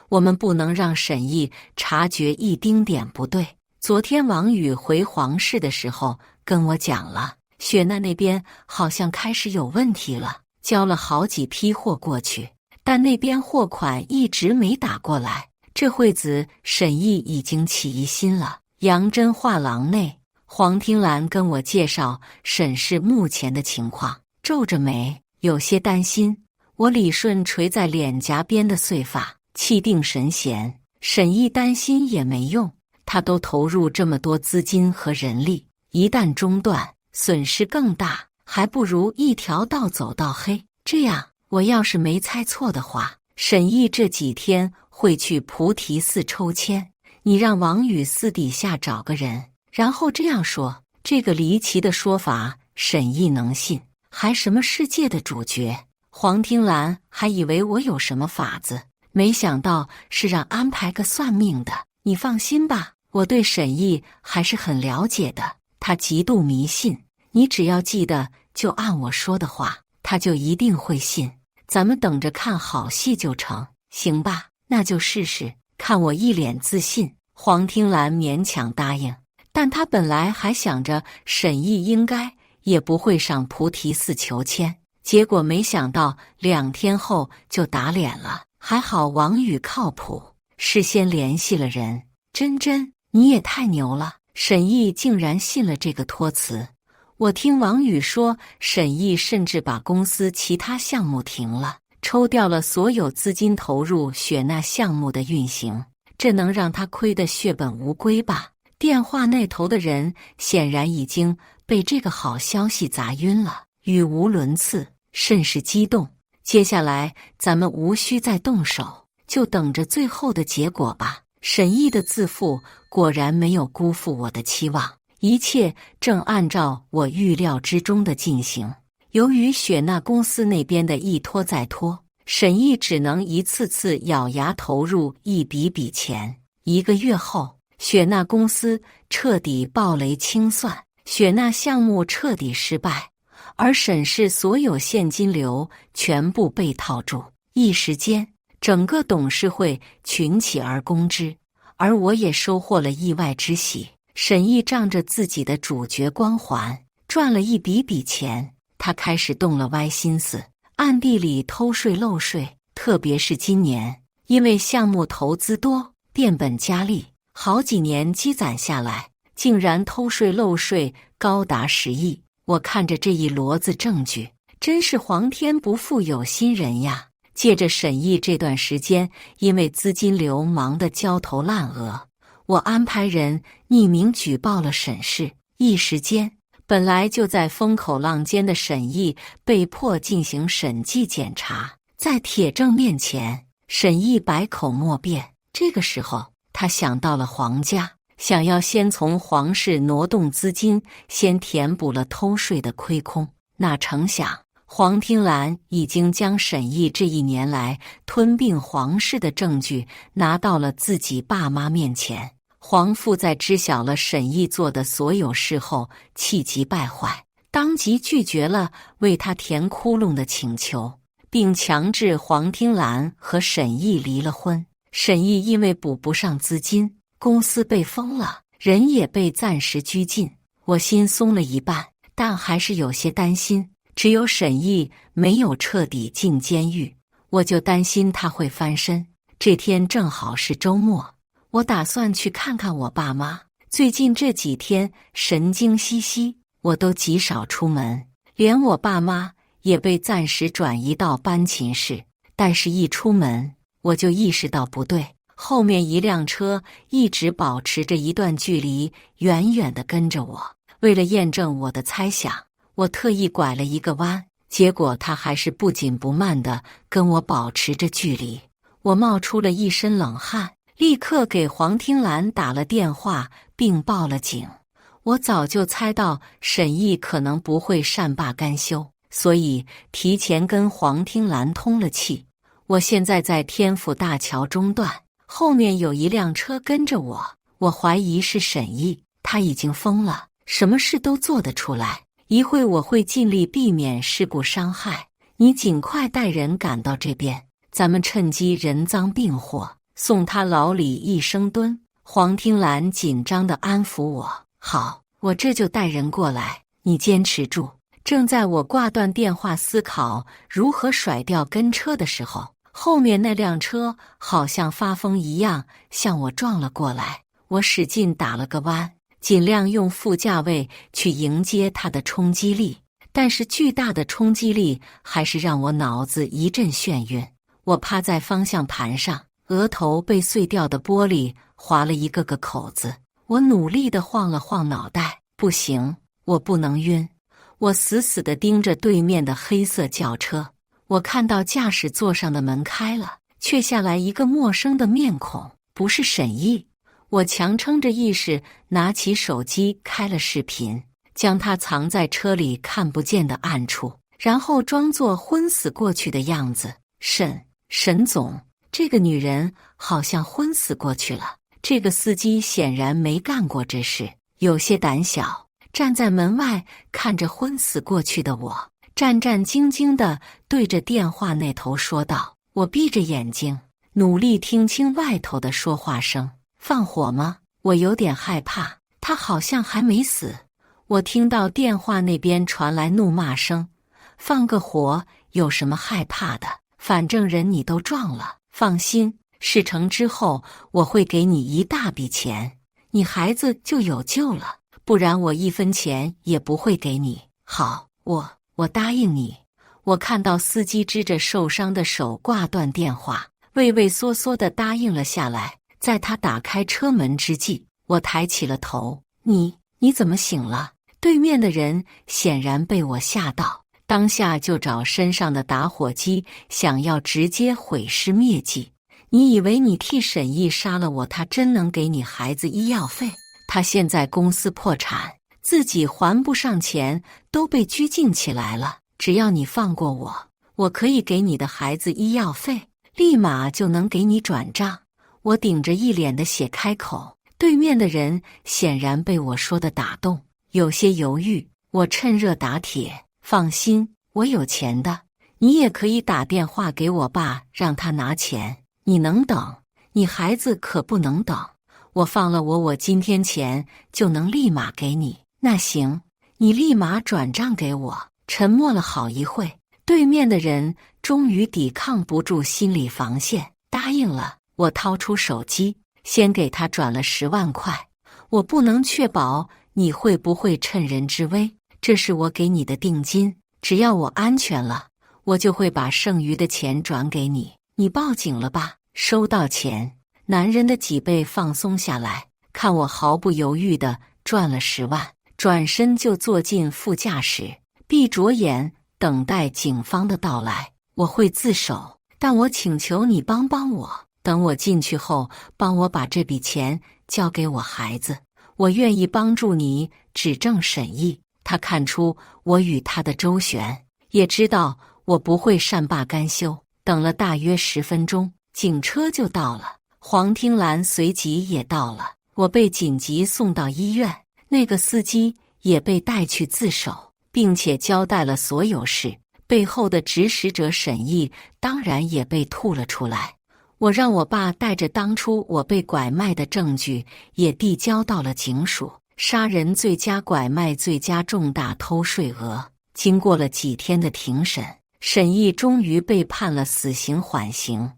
Speaker 1: 我们不能让沈毅察觉一丁点不对。昨天王宇回皇室的时候跟我讲了，雪奈那边好像开始有问题了，交了好几批货过去，但那边货款一直没打过来。这会子沈毅已经起疑心了。杨真画廊内，黄听兰跟我介绍沈氏目前的情况，皱着眉，有些担心。我理顺垂在脸颊边的碎发，气定神闲。沈毅担心也没用，他都投入这么多资金和人力，一旦中断，损失更大，还不如一条道走到黑。这样，我要是没猜错的话，沈毅这几天会去菩提寺抽签。你让王宇私底下找个人，然后这样说。这个离奇的说法，沈毅能信？还什么世界的主角？黄听兰还以为我有什么法子，没想到是让安排个算命的。你放心吧，我对沈毅还是很了解的，他极度迷信，你只要记得就按我说的话，他就一定会信。咱们等着看好戏就成，行吧？那就试试，看我一脸自信。黄听兰勉强答应，但他本来还想着沈毅应该也不会上菩提寺求签，结果没想到2天后就打脸了。还好王宇靠谱，事先联系了人。真真，你也太牛了！沈毅竟然信了这个托词。我听王宇说，沈毅甚至把公司其他项目停了，抽掉了所有资金投入雪纳项目的运行，这能让他亏得血本无归吧？电话那头的人显然已经被这个好消息砸晕了，语无伦次，甚是激动。接下来咱们无需再动手，就等着最后的结果吧。沈毅的自负果然没有辜负我的期望，一切正按照我预料之中的进行。由于雪纳公司那边的一拖再拖，沈毅只能一次次咬牙投入一笔笔钱。1个月后，雪纳公司彻底暴雷清算，雪纳项目彻底失败，而沈氏所有现金流全部被套住。一时间，整个董事会群起而攻之，而我也收获了意外之喜。沈毅仗着自己的主角光环，赚了一笔笔钱，他开始动了歪心思，暗地里偷税漏税。特别是今年，因为项目投资多，变本加厉，好几年积攒下来，竟然偷税漏税高达10亿。我看着这一摞子证据，真是皇天不负有心人呀！借着沈毅这段时间因为资金流忙得焦头烂额，我安排人匿名举报了沈氏。一时间，本来就在风口浪尖的沈毅被迫进行审计检查。在铁证面前，沈毅百口莫辩。这个时候，他想到了皇家，想要先从皇室挪动资金，先填补了偷税的亏空。哪成想，黄听兰已经将沈毅这1年来吞并皇室的证据拿到了自己爸妈面前。黄父在知晓了沈毅做的所有事后，气急败坏，当即拒绝了为他填窟窿的请求，并强制黄听兰和沈毅离了婚。沈毅因为补不上资金，公司被封了，人也被暂时拘禁。我心松了一半，但还是有些担心。只有沈毅没有彻底进监狱，我就担心他会翻身。这天正好是周末，我打算去看看我爸妈。最近这几天神经兮兮，我都极少出门，连我爸妈也被暂时转移到班琴室。但是一出门，我就意识到不对，后面一辆车一直保持着一段距离，远远地跟着我。为了验证我的猜想，我特意拐了一个弯，结果他还是不紧不慢地跟我保持着距离。我冒出了一身冷汗，立刻给黄听兰打了电话，并报了警。我早就猜到沈毅可能不会善罢甘休，所以提前跟黄听兰通了气。我现在在天府大桥中段，后面有一辆车跟着我，我怀疑是沈毅，他已经疯了，什么事都做得出来。一会我会尽力避免事故伤害，你尽快带人赶到这边，咱们趁机人赃并获，送他牢里一生蹲。黄听兰紧张地安抚我：好，我这就带人过来，你坚持住。正在我挂断电话思考如何甩掉跟车的时候，后面那辆车好像发疯一样向我撞了过来。我使劲打了个弯，尽量用副驾位去迎接它的冲击力，但是巨大的冲击力还是让我脑子一阵眩晕。我趴在方向盘上，额头被碎掉的玻璃划了一个个口子。我努力地晃了晃脑袋，不行，我不能晕。我死死地盯着对面的黑色轿车，我看到驾驶座上的门开了，却下来一个陌生的面孔，不是沈毅。我强撑着意识，拿起手机开了视频，将它藏在车里看不见的暗处，然后装作昏死过去的样子。沈总，这个女人好像昏死过去了。这个司机显然没干过这事，有些胆小，站在门外看着昏死过去的我，战战兢兢地对着电话那头说道。我闭着眼睛，努力听清外头的说话声。放火吗？我有点害怕，他好像还没死。我听到电话那边传来怒骂声。放个火有什么害怕的？反正人你都撞了，放心，事成之后我会给你一大笔钱，你孩子就有救了，不然我1分钱也不会给你。好，我答应你。我看到司机支着受伤的手挂断电话，畏畏缩缩地答应了下来。在他打开车门之际，我抬起了头，你怎么醒了？对面的人显然被我吓到，当下就找身上的打火机，想要直接毁尸灭迹。你以为你替沈毅杀了我，他真能给你孩子医药费？他现在公司破产，自己还不上钱，都被拘禁起来了。只要你放过我，我可以给你的孩子医药费，立马就能给你转账。我顶着一脸的血开口，对面的人显然被我说的打动，有些犹豫。我趁热打铁，放心，我有钱的，你也可以打电话给我爸，让他拿钱。你能等，你孩子可不能等。我放了我今天钱就能立马给你。那行，你立马转账给我。沉默了好一会，对面的人终于抵抗不住心理防线，答应了。我掏出手机，先给他转了10万块。我不能确保你会不会趁人之危，这是我给你的定金，只要我安全了，我就会把剩余的钱转给你。你报警了吧？收到钱，男人的脊背放松下来，看我毫不犹豫地赚了10万，转身就坐进副驾驶，闭着眼等待警方的到来。我会自首，但我请求你帮帮我，等我进去后，帮我把这笔钱交给我孩子。我愿意帮助你指证沈毅。他看出我与他的周旋，也知道我不会善罢甘休。等了大约10分钟，警车就到了，黄听兰随即也到了。我被紧急送到医院，那个司机也被带去自首，并且交代了所有事。背后的指使者沈毅当然也被吐了出来。我让我爸带着当初我被拐卖的证据也递交到了警署，杀人罪加拐卖罪加重大偷税额。经过了几天的庭审，沈毅终于被判了死刑缓刑。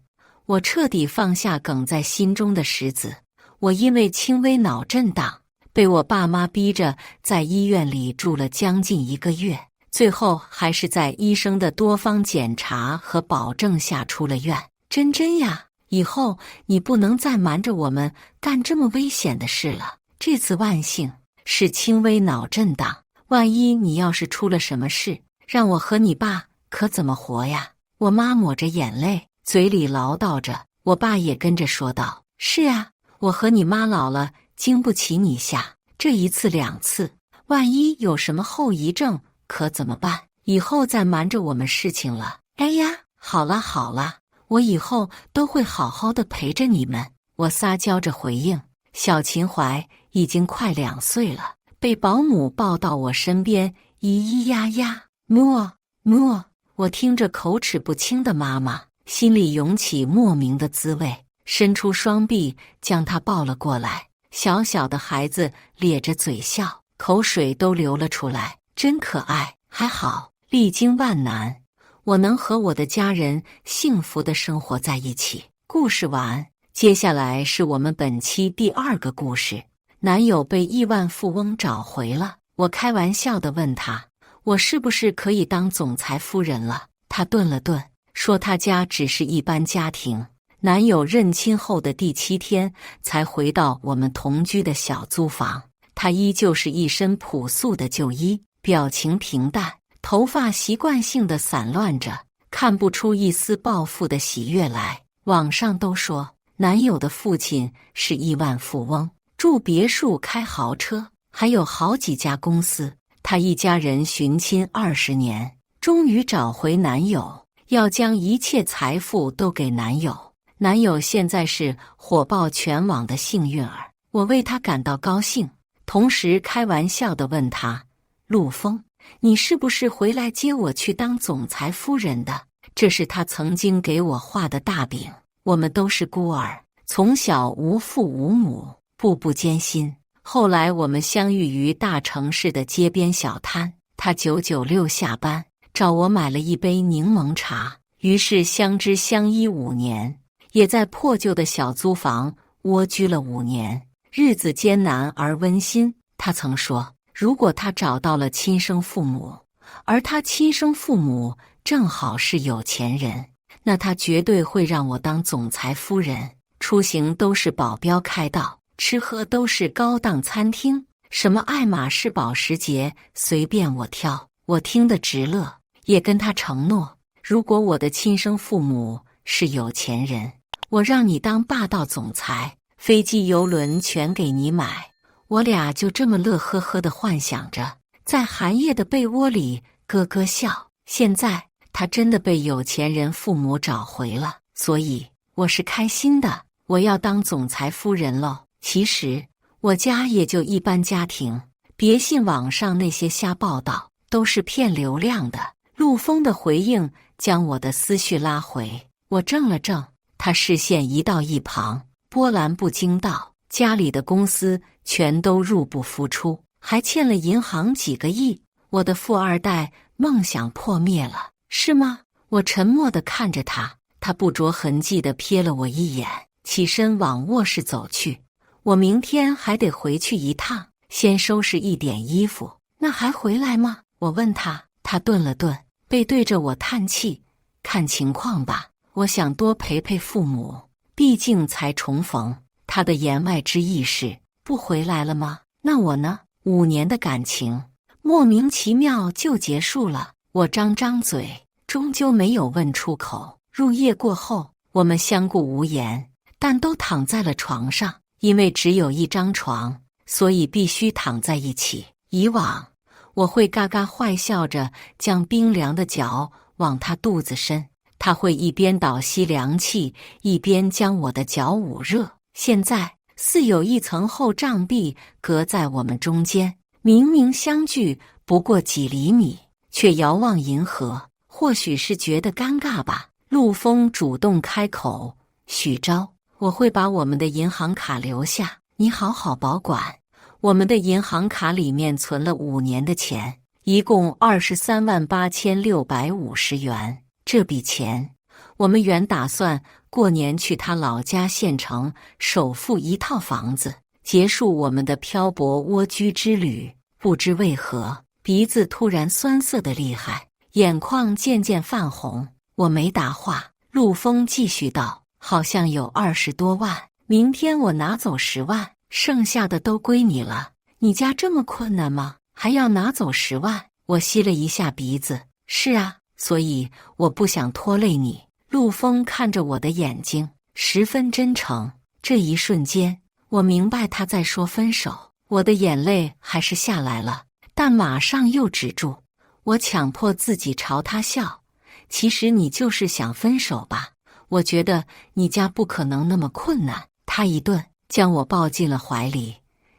Speaker 1: 我彻底放下梗在心中的石子。我因为轻微脑震荡，被我爸妈逼着在医院里住了将近1个月，最后还是在医生的多方检查和保证下出了院。珍珍呀，以后你不能再瞒着我们干这么危险的事了。这次万幸是轻微脑震荡，万一你要是出了什么事，让我和你爸可怎么活呀？我妈抹着眼泪，嘴里唠叨着。我爸也跟着说道：是啊，我和你妈老了，经不起你吓，这1次2次，万一有什么后遗症可怎么办？以后再瞒着我们事情了。哎呀，好了好了，我以后都会好好的陪着你们。我撒娇着回应。小秦淮已经快2岁了，被保姆抱到我身边，咿咿呀呀，摸摸。我听着口齿不清的妈妈，心里涌起莫名的滋味，伸出双臂将她抱了过来。小小的孩子咧着嘴笑，口水都流了出来，真可爱。还好，历经万难，我能和我的家人幸福地生活在一起。故事完，接下来是我们本期第2个故事。男友被亿万富翁找回了。我开玩笑地问他，我是不是可以当总裁夫人了？他顿了顿，说他家只是一般家庭。男友认亲后的第7天才回到我们同居的小租房，他依旧是一身朴素的旧衣，表情平淡，头发习惯性的散乱着，看不出一丝暴富的喜悦来。网上都说男友的父亲是亿万富翁，住别墅开豪车，还有好几家公司。他一家人寻亲20年，终于找回男友，要将一切财富都给男友。男友现在是火爆全网的幸运儿，我为他感到高兴，同时开玩笑地问他：陆枫，你是不是回来接我去当总裁夫人的？这是他曾经给我画的大饼。我们都是孤儿，从小无父无母，步步艰辛。后来我们相遇于大城市的街边小摊，他996下班，找我买了一杯柠檬茶，于是相知相依5年，也在破旧的小租房蜗居了5年，日子艰难而温馨。他曾说，如果他找到了亲生父母，而他亲生父母正好是有钱人，那他绝对会让我当总裁夫人，出行都是保镖开道，吃喝都是高档餐厅，什么爱马仕、保时捷，随便我挑。我听得直乐，也跟他承诺，如果我的亲生父母是有钱人，我让你当霸道总裁，飞机邮轮全给你买。我俩就这么乐呵呵地幻想着，在寒夜的被窝里咯咯笑。现在他真的被有钱人父母找回了，所以我是开心的。我要当总裁夫人喽。其实我家也就一般家庭，别信网上那些瞎报道，都是骗流量的。陆枫的回应将我的思绪拉回，我怔了怔，他视线移到一旁，波澜不惊道：家里的公司全都入不敷出，还欠了银行几个亿，我的富二代梦想破灭了，是吗？我沉默地看着他，他不着痕迹地瞥了我一眼，起身往卧室走去。我明天还得回去一趟，先收拾一点衣服。那还回来吗？我问他，他顿了顿，背对着我叹气，看情况吧，我想多陪陪父母，毕竟才重逢。他的言外之意是不回来了吗？那我呢？5年的感情莫名其妙就结束了。我张张嘴，终究没有问出口。入夜过后，我们相顾无言，但都躺在了床上。因为只有一张床，所以必须躺在一起。以往我会嘎嘎坏笑着将冰凉的脚往他肚子伸，他会一边倒吸凉气，一边将我的脚捂热。现在似有一层厚障壁隔在我们中间，明明相距不过几厘米，却遥望银河。或许是觉得尴尬吧，陆枫主动开口：许昭，我会把我们的银行卡留下，你好好保管。我们的银行卡里面存了5年的钱，一共238650元。这笔钱，我们原打算过年去他老家县城首付一套房子，结束我们的漂泊蜗居之旅。不知为何，鼻子突然酸涩的厉害，眼眶渐渐泛红。我没答话，陆枫继续道：好像有20多万，明天我拿走10万，剩下的都归你了。你家这么困难吗？还要拿走10万？我吸了一下鼻子，是啊，所以我不想拖累你。陆枫看着我的眼睛，十分真诚。这一瞬间，我明白他在说分手。我的眼泪还是下来了，但马上又止住。我强迫自己朝他笑。其实你就是想分手吧？我觉得你家不可能那么困难。他一顿将我抱进了怀里。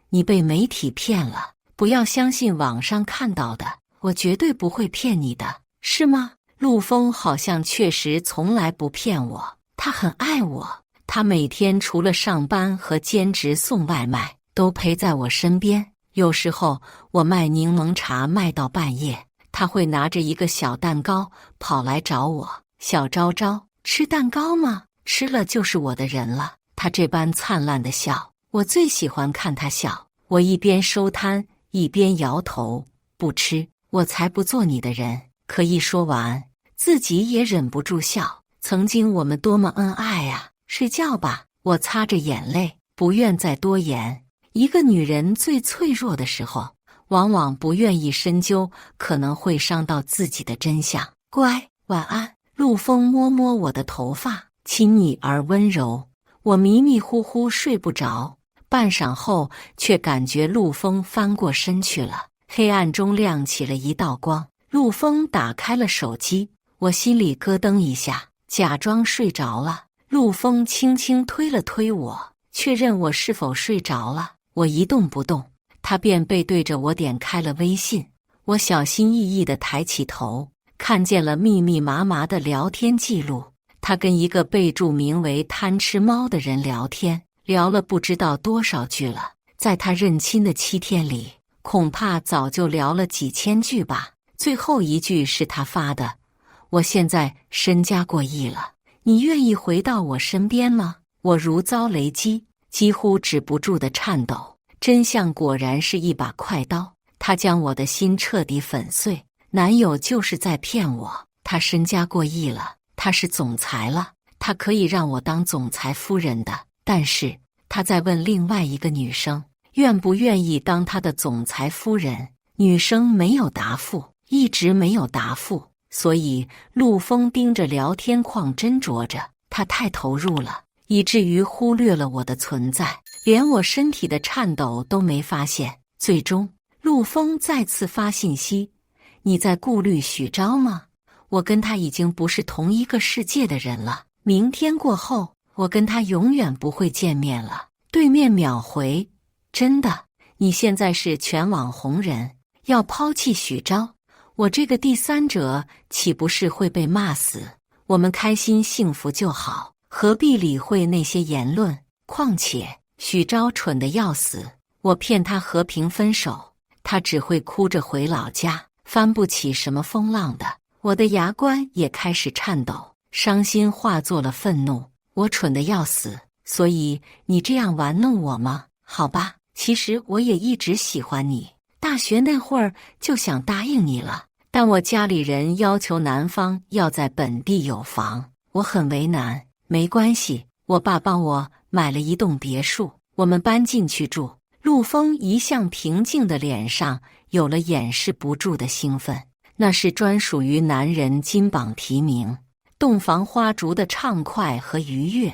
Speaker 1: 你被媒体骗了，不要相信网上看到的，我绝对不会骗你的，是吗？陆枫好像确实从来不骗我，他很爱我，他每天除了上班和兼职送外卖，都陪在我身边。有时候我卖柠檬茶卖到半夜，他会拿着一个小蛋糕跑来找我。小昭昭，吃蛋糕吗？吃了就是我的人了。他这般灿烂的笑，我最喜欢看他笑。我一边收摊一边摇头，不吃，我才不做你的人。可一说完，自己也忍不住笑。曾经我们多么恩爱啊！睡觉吧，我擦着眼泪，不愿再多言。一个女人最脆弱的时候，往往不愿意深究可能会伤到自己的真相。乖，晚安。陆枫摸摸我的头发，亲昵而温柔。我迷迷糊糊睡不着，半晌后却感觉陆枫翻过身去了。黑暗中亮起了一道光，陆枫打开了手机，我心里咯噔一下，假装睡着了。陆枫轻轻推了推我，确认我是否睡着了。我一动不动，他便背对着我点开了微信。我小心翼翼地抬起头，看见了密密麻麻的聊天记录。他跟一个备注名为贪吃猫的人聊天，聊了不知道多少句了。在他认亲的7天里，恐怕早就聊了几千句吧。最后一句是他发的：我现在身家过亿了，你愿意回到我身边吗？我如遭雷击，几乎止不住的颤抖。真相果然是一把快刀，他将我的心彻底粉碎。男友就是在骗我，他身家过亿了，他是总裁了，他可以让我当总裁夫人的，但是他在问另外一个女生愿不愿意当他的总裁夫人。女生没有答复，一直没有答复，所以陆枫盯着聊天框斟酌着。他太投入了，以至于忽略了我的存在，连我身体的颤抖都没发现。最终，陆枫再次发信息：你在顾虑许昭吗？我跟他已经不是同一个世界的人了，明天过后，我跟他永远不会见面了。对面秒回：真的，你现在是全网红人，要抛弃许昭，我这个第三者岂不是会被骂死？我们开心幸福就好，何必理会那些言论？况且许昭蠢得要死，我骗他和平分手，他只会哭着回老家，翻不起什么风浪的。我的牙关也开始颤抖，伤心化作了愤怒。我蠢得要死，所以你这样玩弄我吗？好吧，其实我也一直喜欢你，大学那会儿就想答应你了，但我家里人要求男方要在本地有房，我很为难。没关系，我爸帮我买了一栋别墅，我们搬进去住。陆枫一向平静的脸上有了掩饰不住的兴奋，那是专属于男人金榜题名、洞房花烛的畅快和愉悦。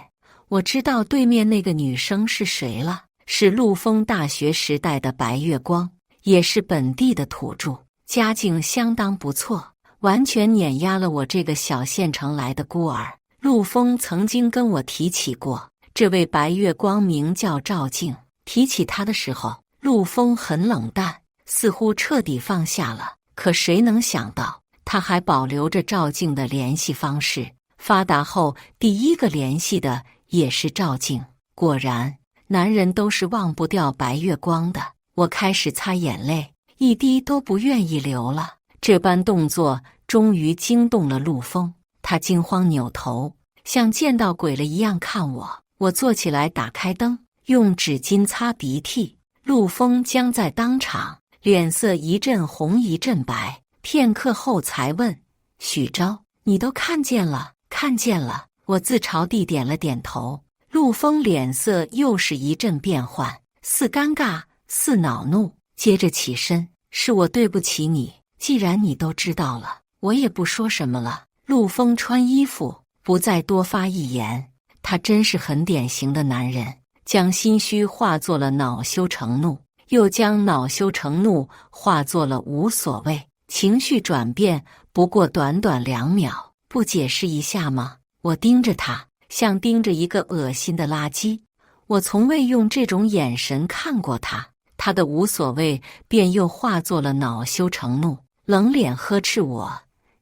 Speaker 1: 我知道对面那个女生是谁了，是陆枫大学时代的白月光，也是本地的土著，家境相当不错，完全碾压了我这个小县城来的孤儿。陆枫曾经跟我提起过，这位白月光名叫赵静。提起他的时候，陆枫很冷淡，似乎彻底放下了。可谁能想到，他还保留着赵静的联系方式。发达后第一个联系的也是赵静。果然，男人都是忘不掉白月光的。我开始擦眼泪，一滴都不愿意流了。这般动作终于惊动了陆枫，他惊慌扭头，像见到鬼了一样看我。我坐起来，打开灯，用纸巾擦鼻涕。陆枫僵在当场，脸色一阵红一阵白，片刻后才问：许昭，你都看见了？看见了。我自嘲地点了点头。陆枫脸色又是一阵变幻，似尴尬似恼怒，接着起身：是我对不起你，既然你都知道了，我也不说什么了。陆枫穿衣服，不再多发一言。他真是很典型的男人，将心虚化作了恼羞成怒，又将恼羞成怒化作了无所谓。情绪转变不过短短2秒，不解释一下吗？我盯着他，像盯着一个恶心的垃圾。我从未用这种眼神看过他，他的无所谓便又化作了恼羞成怒，冷脸呵斥我：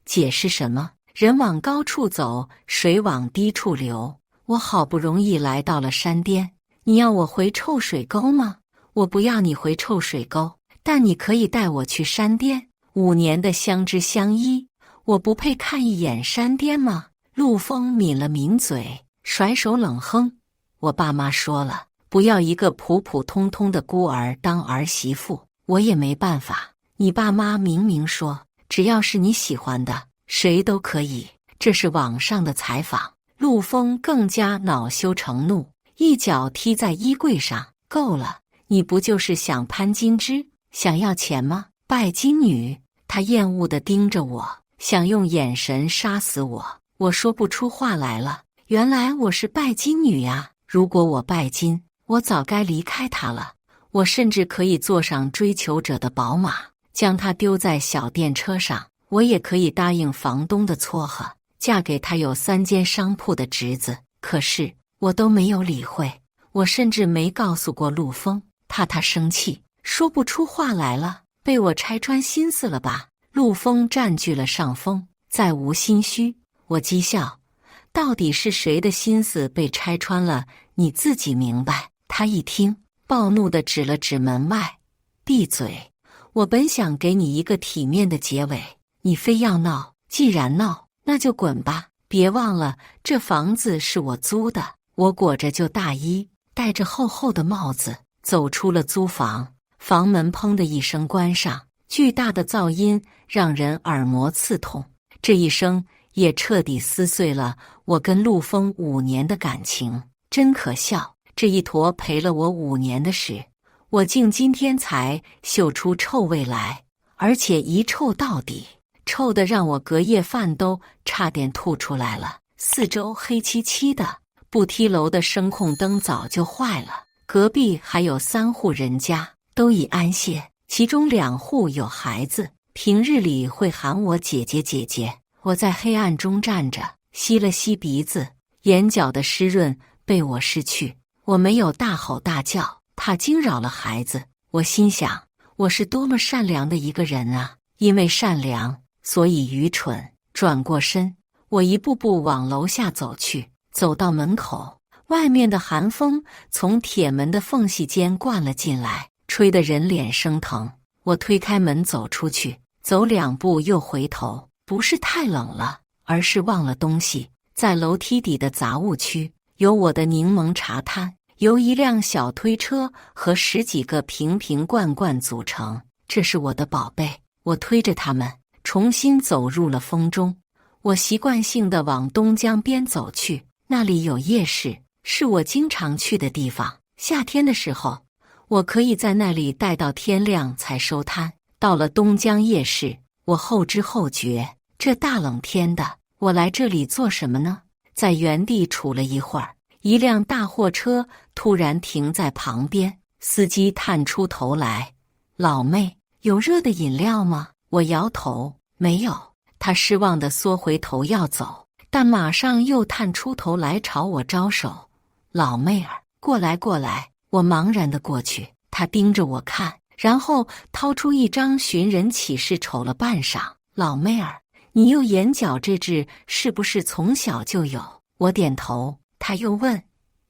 Speaker 1: 解释什么？人往高处走，水往低处流。我好不容易来到了山巅，你要我回臭水沟吗？我不要你回臭水沟，但你可以带我去山巅。5年的相知相依，我不配看一眼山巅吗？陆枫抿了抿嘴，甩手冷哼：我爸妈说了，不要一个普普通通的孤儿当儿媳妇，我也没办法。你爸妈明明说，只要是你喜欢的，谁都可以。这是网上的采访。陆枫更加恼羞成怒，一脚踢在衣柜上：够了，你不就是想攀金枝，想要钱吗？拜金女！他厌恶地盯着我，想用眼神杀死我。我说不出话来了。原来我是拜金女呀！如果我拜金，我早该离开他了。我甚至可以坐上追求者的宝马，将他丢在小电车上。我也可以答应房东的撮合，嫁给他有3间商铺的侄子。可是我都没有理会，我甚至没告诉过陆枫，怕他生气，说不出话来了。被我拆穿心思了吧？陆枫占据了上风，再无心虚。我讥笑：到底是谁的心思被拆穿了？你自己明白。他一听，暴怒地指了指门外：闭嘴！我本想给你一个体面的结尾，你非要闹，既然闹，那就滚吧。别忘了，这房子是我租的。我裹着旧大衣，戴着厚厚的帽子，走出了租房。房门砰的一声关上，巨大的噪音让人耳膜刺痛。这一声也彻底撕碎了我跟陆枫5年的感情。真可笑，这一坨陪了我5年的屎，我竟今天才嗅出臭味来，而且一臭到底，臭得让我隔夜饭都差点吐出来了。四周黑漆漆的，不梯楼的声控灯早就坏了。隔壁还有3户人家，都已安歇，其中2户有孩子，平日里会喊我姐姐姐姐。我在黑暗中站着，吸了吸鼻子，眼角的湿润被我失去。我没有大吼大叫，怕惊扰了孩子。我心想，我是多么善良的一个人啊！因为善良，所以愚蠢。转过身，我一步步往楼下走去，走到门口。外面的寒风从铁门的缝隙间灌了进来，吹得人脸生疼。我推开门走出去，走2步又回头，不是太冷了，而是忘了东西。在楼梯底的杂物区，有我的柠檬茶摊，由一辆小推车和10几个瓶瓶罐罐组成。这是我的宝贝，我推着它们，重新走入了风中。我习惯性地往东江边走去，那里有夜市，是我经常去的地方。夏天的时候，我可以在那里待到天亮才收摊。到了东江夜市，我后知后觉，这大冷天的，我来这里做什么呢？在原地杵了一会儿，一辆大货车突然停在旁边，司机探出头来：“老妹，有热的饮料吗？”我摇头，没有。他失望地缩回头要走，但马上又探出头来朝我招手：“老妹儿，过来过来。”我茫然地过去，他盯着我看，然后掏出一张寻人启事瞅了半晌：“老妹儿，你右眼角这痣是不是从小就有？”我点头。他又问：“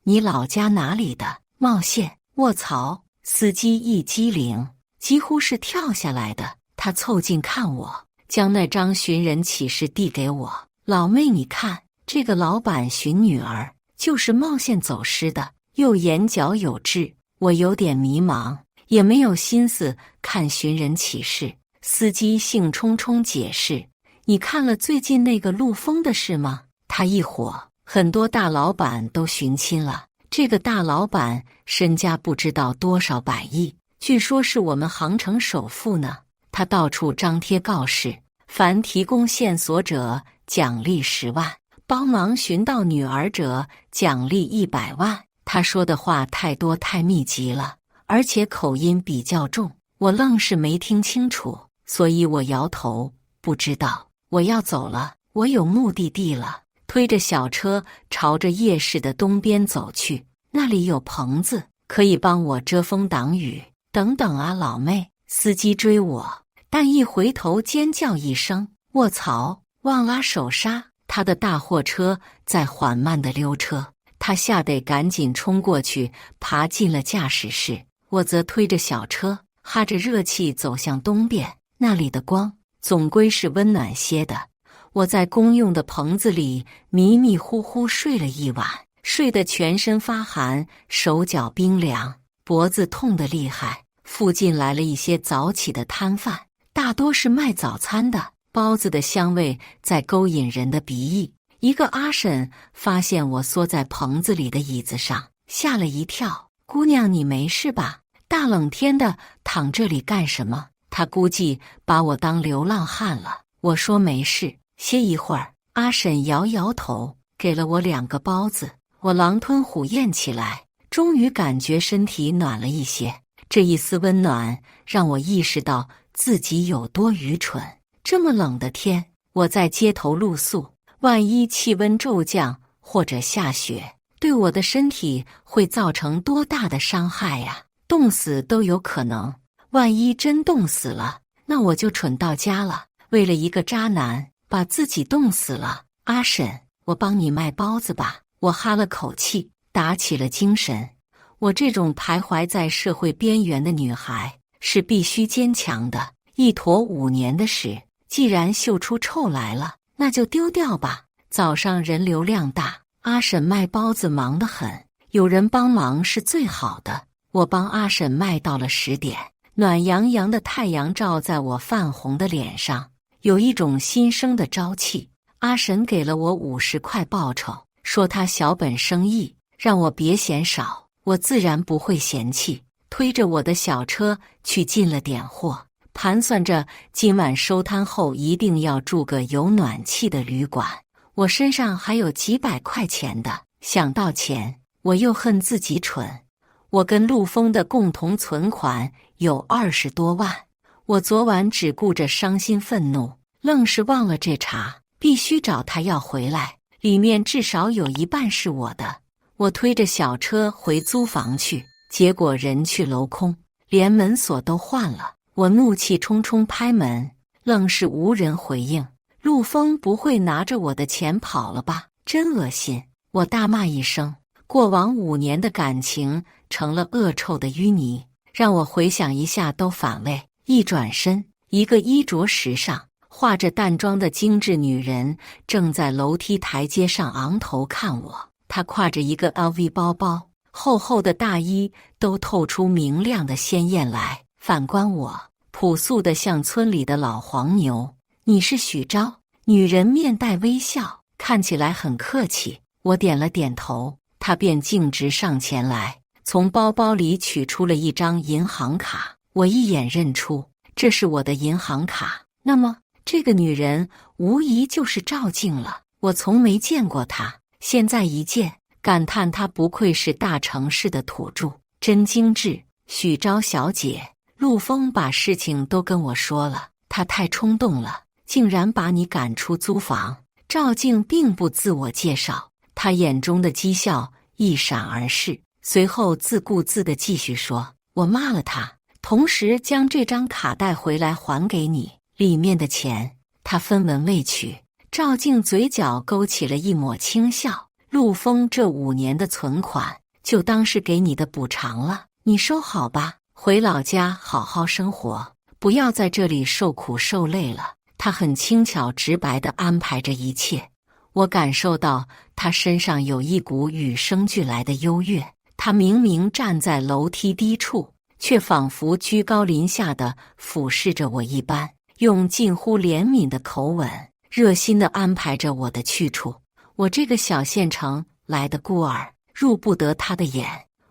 Speaker 1: 你老家哪里的？”“茂县。”“卧槽！”司机一激灵，几乎是跳下来的。他凑近看我，将那张寻人启事递给我：“老妹，你看，这个老板寻女儿，就是茂县走失的，右眼角有痣。”我有点迷茫，也没有心思看寻人启事。司机兴冲冲解释：“你看了最近那个陆丰的事吗？他一伙，很多大老板都寻亲了。这个大老板身家不知道多少百亿，据说是我们杭城首富呢。他到处张贴告示，凡提供线索者奖励10万，帮忙寻到女儿者奖励100万。”他说的话太多太密集了，而且口音比较重，我愣是没听清楚，所以我摇头，不知道。我要走了，我有目的地了。推着小车朝着夜市的东边走去，那里有棚子，可以帮我遮风挡雨。等等啊，老妹！司机追我，但一回头尖叫一声：“卧槽！忘拉手刹！”他的大货车在缓慢地溜车，他吓得赶紧冲过去，爬进了驾驶室。我则推着小车，哈着热气走向东边，那里的光总归是温暖些的。我在公用的棚子里迷迷糊糊睡了一晚，睡得全身发寒，手脚冰凉，脖子痛得厉害。附近来了一些早起的摊贩，大多是卖早餐的，包子的香味在勾引人的鼻翼。一个阿婶发现我缩在棚子里的椅子上，吓了一跳：“姑娘，你没事吧？大冷天的躺这里干什么？”她估计把我当流浪汉了。我说没事，歇一会儿。阿婶摇摇头，给了我2个包子。我狼吞虎咽起来，终于感觉身体暖了一些。这一丝温暖让我意识到自己有多愚蠢。这么冷的天，我在街头露宿，万一气温骤降或者下雪，对我的身体会造成多大的伤害呀！冻死都有可能。万一真冻死了，那我就蠢到家了。为了一个渣男，把自己冻死了。阿婶，我帮你卖包子吧。我哈了口气，打起了精神。我这种徘徊在社会边缘的女孩是必须坚强的。一坨5年的屎，既然嗅出臭来了，那就丢掉吧。早上人流量大，阿婶卖包子忙得很，有人帮忙是最好的。我帮阿婶卖到了10点，暖洋洋的太阳照在我泛红的脸上，有一种新生的朝气。阿婶给了我50块报酬，说她小本生意，让我别嫌少。我自然不会嫌弃，推着我的小车去进了点货，盘算着今晚收摊后一定要住个有暖气的旅馆。我身上还有几百块钱的，想到钱，我又恨自己蠢。我跟陆丰的共同存款有20多万，我昨晚只顾着伤心愤怒，愣是忘了这茬，必须找他要回来，里面至少有一半是我的。我推着小车回租房去，结果人去楼空，连门锁都换了。我怒气冲冲拍门，愣是无人回应。陆丰不会拿着我的钱跑了吧？真恶心！我大骂一声，过往5年的感情成了恶臭的淤泥，让我回想一下都反胃。一转身，一个衣着时尚、化着淡妆的精致女人正在楼梯台阶上昂头看我。她挎着一个 LV 包包，厚厚的大衣都透出明亮的鲜艳来。反观我，朴素的像村里的老黄牛。你是许昭？女人面带微笑，看起来很客气。我点了点头，她便径直上前来，从包包里取出了一张银行卡。我一眼认出，这是我的银行卡。那么，这个女人无疑就是赵静了。我从没见过她，现在一见，感叹她不愧是大城市的土著，真精致。许昭小姐，陆丰把事情都跟我说了，他太冲动了，竟然把你赶出租房。赵静并不自我介绍，她眼中的讥笑一闪而逝，随后自顾自地继续说：“我骂了他，同时将这张卡带回来还给你，里面的钱他分文未取。”赵静嘴角勾起了一抹轻笑：“陆丰这5年的存款，就当是给你的补偿了，你收好吧，回老家好好生活，不要在这里受苦受累了。”他很轻巧直白地安排着一切，我感受到他身上有一股与生俱来的优越。他明明站在楼梯低处，却仿佛居高临下地俯视着我一般，用近乎怜悯的口吻，热心地安排着我的去处。我这个小县城来的孤儿，入不得他的眼，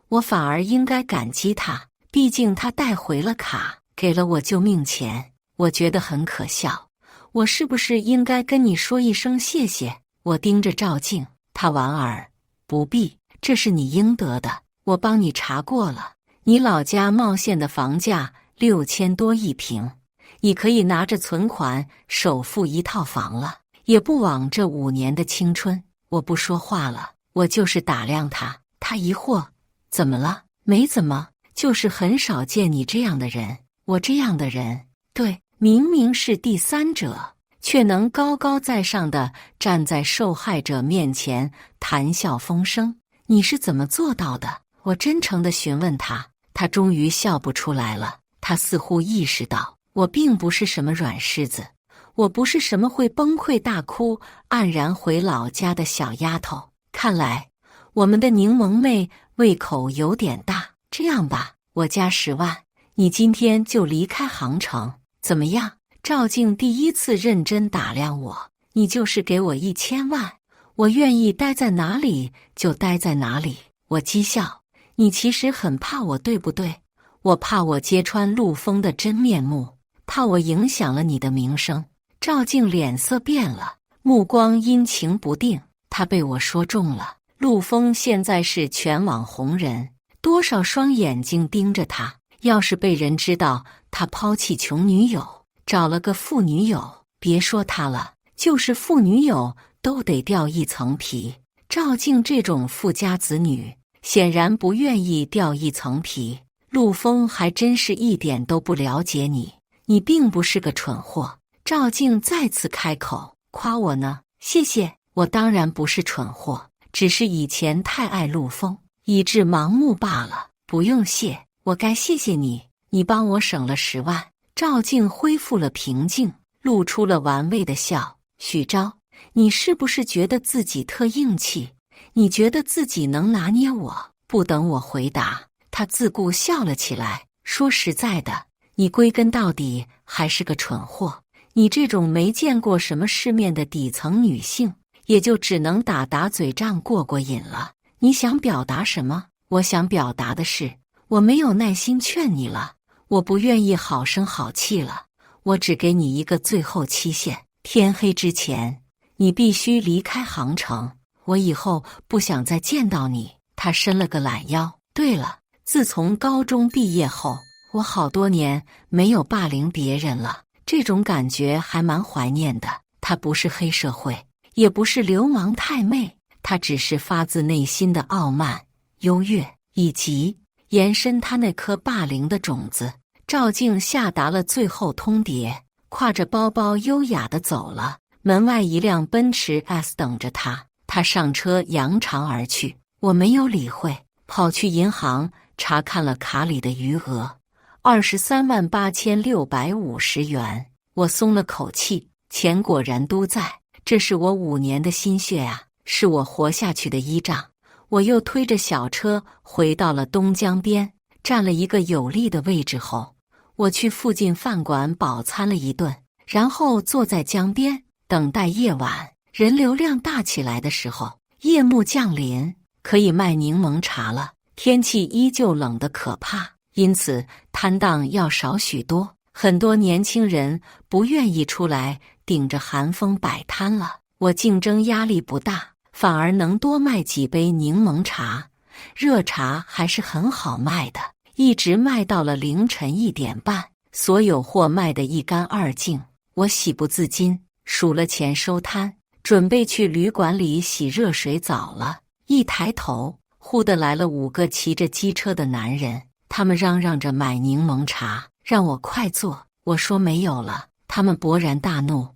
Speaker 1: 我反而应该感激他，毕竟他带回了卡，给了我救命钱。我觉得很可笑。我是不是应该跟你说一声谢谢？我盯着赵静，她莞尔，不必，这是你应得的。我帮你查过了，你老家茂县的房价6000多一平，你可以拿着存款首付一套房了，也不枉这5年的青春。我不说话了，我就是打量他。他疑惑，怎么了？没怎么，就是很少见你这样的人。我这样的人，对。明明是第三者，却能高高在上的站在受害者面前谈笑风生，你是怎么做到的？我真诚地询问他，他终于笑不出来了。他似乎意识到，我并不是什么软柿子，我不是什么会崩溃大哭、黯然回老家的小丫头。看来，我们的柠檬妹胃口有点大。这样吧，我加10万，你今天就离开杭城。怎么样？赵静第一次认真打量我，你就是给我1000万，我愿意待在哪里就待在哪里。我讥笑，你其实很怕我，对不对？我怕我揭穿陆丰的真面目，怕我影响了你的名声。赵静脸色变了，目光阴晴不定。他被我说中了，陆丰现在是全网红人，多少双眼睛盯着他。要是被人知道他抛弃穷女友，找了个富女友，别说他了，就是富女友都得掉一层皮。赵静这种富家子女，显然不愿意掉一层皮。陆丰还真是一点都不了解你，你并不是个蠢货。赵静再次开口，夸我呢？谢谢，我当然不是蠢货，只是以前太爱陆丰，以致盲目罢了。不用谢。我该谢谢你，你帮我省了10万。赵静恢复了平静，露出了玩味的笑。许昭，你是不是觉得自己特硬气？你觉得自己能拿捏我？不等我回答，他自顾笑了起来，说实在的，你归根到底还是个蠢货。你这种没见过什么世面的底层女性，也就只能打嘴仗过过瘾了。你想表达什么？我想表达的是，我没有耐心劝你了，我不愿意好声好气了，我只给你一个最后期限，天黑之前，你必须离开杭城，我以后不想再见到你。他伸了个懒腰。对了，自从高中毕业后，我好多年没有霸凌别人了，这种感觉还蛮怀念的。他不是黑社会，也不是流氓太妹，他只是发自内心的傲慢、优越，以及延伸他那颗霸凌的种子。赵静下达了最后通牒，挎着包包优雅地走了。门外一辆奔驰 S 等着他，他上车扬长而去。我没有理会，跑去银行查看了卡里的余额，238650元。我松了口气，钱果然都在，这是我5年的心血啊，是我活下去的依仗。我又推着小车回到了东江边，占了一个有利的位置后，我去附近饭馆饱餐了一顿，然后坐在江边等待夜晚人流量大起来的时候。夜幕降临，可以卖柠檬茶了。天气依旧冷得可怕，因此摊档要少许多，很多年轻人不愿意出来顶着寒风摆摊了。我竞争压力不大，反而能多卖几杯柠檬茶，热茶还是很好卖的，一直卖到了凌晨1点半，所有货卖得一干二净。我喜不自禁，数了钱收摊，准备去旅馆里洗热水澡了。一抬头，忽地来了5个骑着机车的男人，他们嚷嚷着买柠檬茶，让我快坐。我说没有了，他们勃然大怒：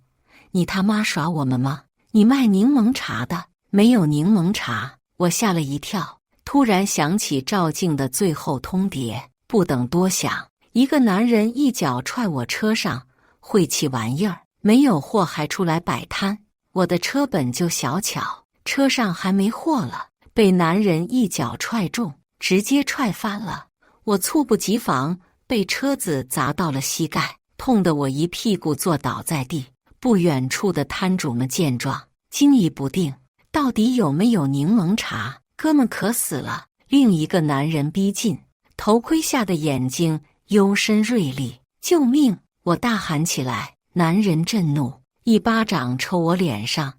Speaker 1: 你他妈耍我们吗？你卖柠檬茶的，没有柠檬茶。我吓了一跳，突然想起赵静的最后通牒，不等多想，一个男人一脚踹我车上，晦气玩意儿，没有货还出来摆摊。我的车本就小巧，车上还没货了，被男人一脚踹中，直接踹翻了。我猝不及防，被车子砸到了膝盖，痛得我一屁股坐倒在地。不远处的摊主们见状，惊疑不定，到底有没有柠檬茶？哥们可死了！另一个男人逼近，头盔下的眼睛幽深锐利，救命！我大喊起来。男人震怒，一巴掌抽我脸上。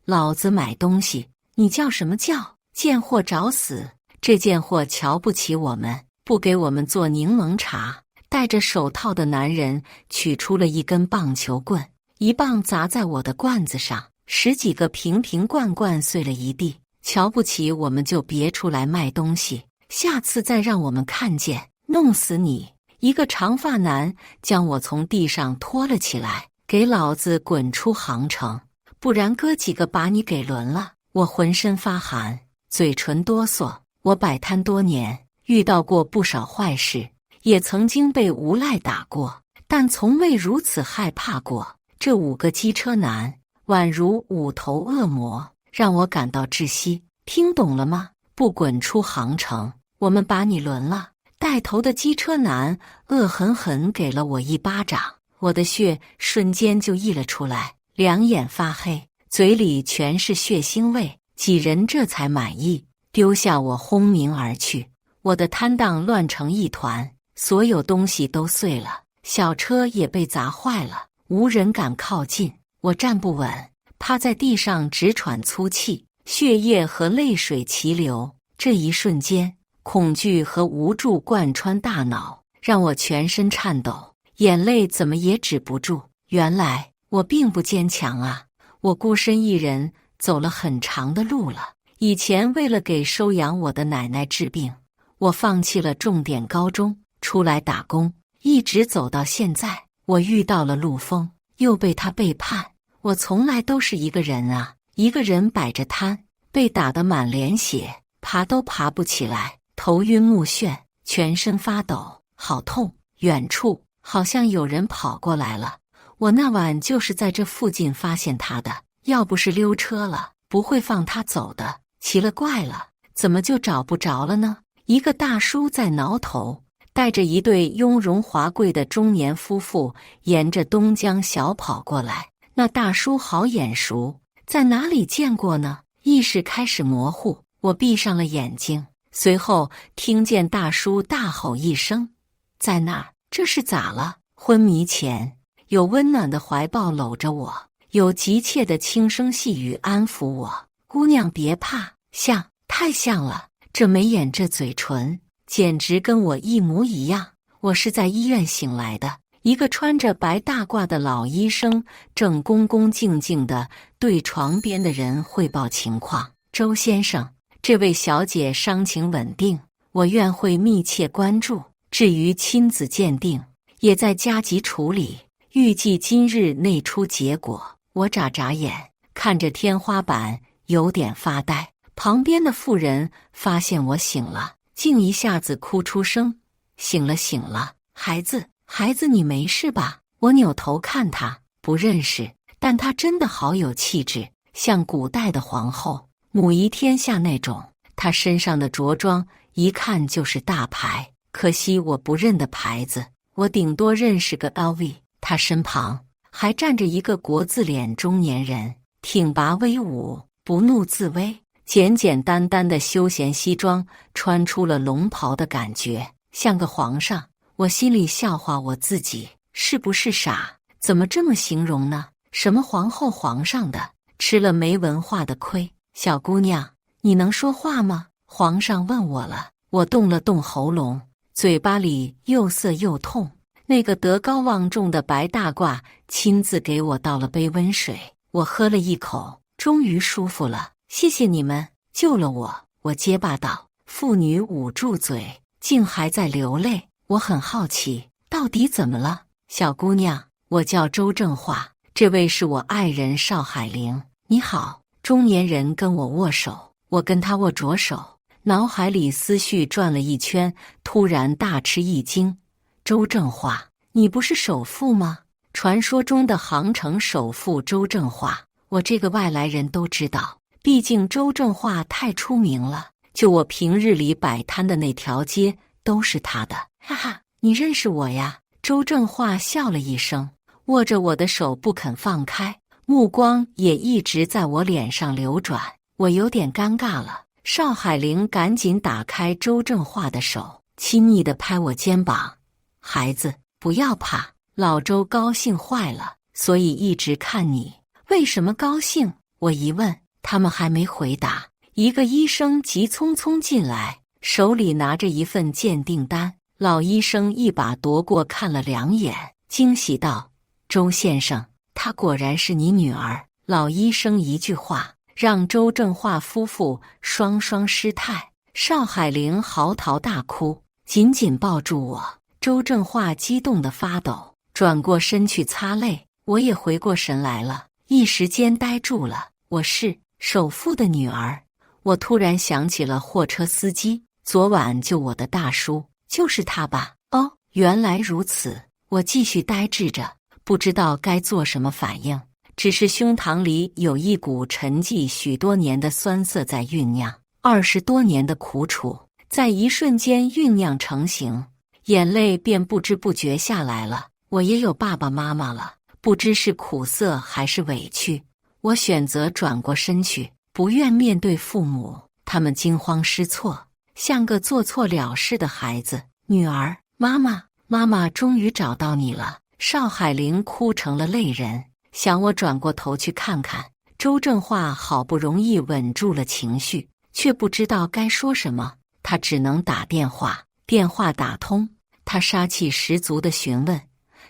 Speaker 1: 老子买东西，你叫什么叫？贱货找死！这贱货瞧不起我们，不给我们做柠檬茶。戴着手套的男人取出了一根棒球棍，一棒砸在我的罐子上，10几个瓶瓶罐罐碎了一地。瞧不起我们就别出来卖东西，下次再让我们看见，弄死你！一个长发男将我从地上拖了起来，给老子滚出杭城，不然哥几个把你给轮了！我浑身发寒，嘴唇哆嗦。我摆摊多年，遇到过不少坏事，也曾经被无赖打过，但从未如此害怕过。这5个机车男宛如5头恶魔，让我感到窒息。听懂了吗？不滚出杭城，我们把你轮了！带头的机车男恶狠狠给了我一巴掌，我的血瞬间就溢了出来，两眼发黑，嘴里全是血腥味。几人这才满意，丢下我轰鸣而去。我的摊档乱成一团，所有东西都碎了，小车也被砸坏了，无人敢靠近。我站不稳，趴在地上直喘粗气，血液和泪水齐流。这一瞬间，恐惧和无助贯穿大脑，让我全身颤抖，眼泪怎么也止不住。原来我并不坚强啊，我孤身一人走了很长的路了。以前为了给收养我的奶奶治病，我放弃了重点高中，出来打工，一直走到现在。我遇到了陆丰，又被他背叛。我从来都是一个人啊，一个人摆着摊，被打得满脸血，爬都爬不起来，头晕目眩，全身发抖，好痛！远处好像有人跑过来了，我那晚就是在这附近发现他的，要不是溜车了，不会放他走的。奇了怪了，怎么就找不着了呢？一个大叔在挠头，带着一对雍容华贵的中年夫妇沿着东江小跑过来。那大叔好眼熟，在哪里见过呢？意识开始模糊，我闭上了眼睛，随后听见大叔大吼一声：“在那儿！这是咋了？”昏迷前，有温暖的怀抱搂着我，有急切的轻声细语安抚我：“姑娘别怕，像，太像了。这眉眼，这嘴唇，简直跟我一模一样。”我是在医院醒来的，一个穿着白大褂的老医生正恭恭敬敬地对床边的人汇报情况：“周先生，这位小姐伤情稳定，我院会密切关注。至于亲子鉴定，也在加急处理，预计今日内出结果。”我眨眨眼，看着天花板，有点发呆。旁边的妇人发现我醒了，竟一下子哭出声：“醒了，醒了，孩子，孩子，你没事吧？”我扭头看她，不认识，但她真的好有气质，像古代的皇后，母仪天下那种。她身上的着装一看就是大牌，可惜我不认得牌子，我顶多认识个 LV。她身旁还站着一个国字脸中年人，挺拔威武，不怒自威，简简单单的休闲西装穿出了龙袍的感觉，像个皇上。我心里笑话我自己，是不是傻？怎么这么形容呢？什么皇后皇上的，吃了没文化的亏。小姑娘，你能说话吗？皇上问我了。我动了动喉咙，嘴巴里又涩又痛。那个德高望重的白大褂亲自给我倒了杯温水，我喝了一口，终于舒服了。谢谢你们，救了我。我结巴道。妇女捂住嘴，竟还在流泪。我很好奇，到底怎么了？小姑娘，我叫周正化，这位是我爱人邵海玲。你好。中年人跟我握手，我跟他握着手，脑海里思绪转了一圈，突然大吃一惊。周正化，你不是首富吗？传说中的杭城首富周正化，我这个外来人都知道，毕竟周正化太出名了，就我平日里摆摊的那条街都是他的。哈哈，你认识我呀？周正化笑了一声，握着我的手不肯放开，目光也一直在我脸上流转。我有点尴尬了。邵海玲赶紧打开周正化的手，亲昵地拍我肩膀：“孩子，不要怕，老周高兴坏了，所以一直看你。”为什么高兴？我一问，他们还没回答。一个医生急匆匆进来，手里拿着一份鉴定单。老医生一把夺过看了两眼，惊喜道：“周先生，她果然是你女儿。”老医生一句话，让周正化夫妇双双失态。邵海玲嚎啕大哭，紧紧抱住我。周正化激动得发抖，转过身去擦泪。我也回过神来了，一时间呆住了。我是首富的女儿。我突然想起了货车司机，昨晚救我的大叔，就是他吧？哦，原来如此。我继续呆滞着，不知道该做什么反应，只是胸膛里有一股沉寂许多年的酸涩在酝酿，20多年的苦楚在一瞬间酝酿成型，眼泪便不知不觉下来了。我也有爸爸妈妈了，不知是苦涩还是委屈。我选择转过身去，不愿面对父母，他们惊慌失措，像个做错了事的孩子。女儿，妈妈，妈妈终于找到你了。邵海玲哭成了泪人，想我转过头去看看。周正化好不容易稳住了情绪，却不知道该说什么，他只能打电话。电话打通，他杀气十足地询问：“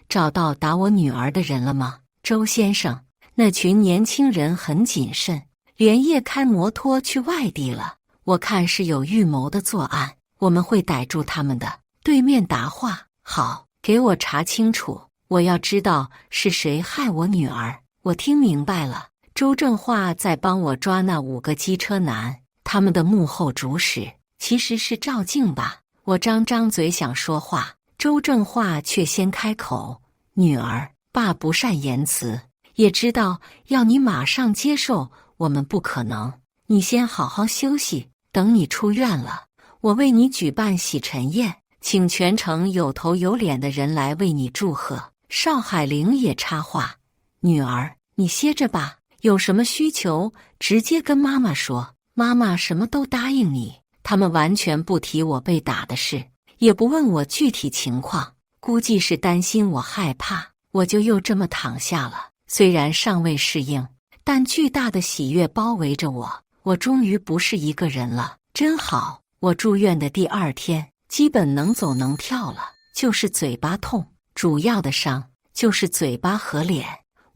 Speaker 1: 找到打我女儿的人了吗？”周先生，那群年轻人很谨慎，连夜开摩托去外地了。我看是有预谋的作案，我们会逮住他们的。对面答话：“好，给我查清楚，我要知道是谁害我女儿。”我听明白了，周正化在帮我抓那5个机车男，他们的幕后主使其实是赵静吧？我张嘴想说话，周正化却先开口：“女儿，爸不善言辞，也知道要你马上接受我们不可能，你先好好休息，等你出院了，我为你举办洗尘宴，请全城有头有脸的人来为你祝贺。”邵海玲也插话：“女儿，你歇着吧，有什么需求直接跟妈妈说，妈妈什么都答应你。”他们完全不提我被打的事，也不问我具体情况，估计是担心我害怕，我就又这么躺下了。虽然尚未适应，但巨大的喜悦包围着我，我终于不是一个人了，真好。我住院的第2天，基本能走能跳了，就是嘴巴痛，主要的伤就是嘴巴和脸。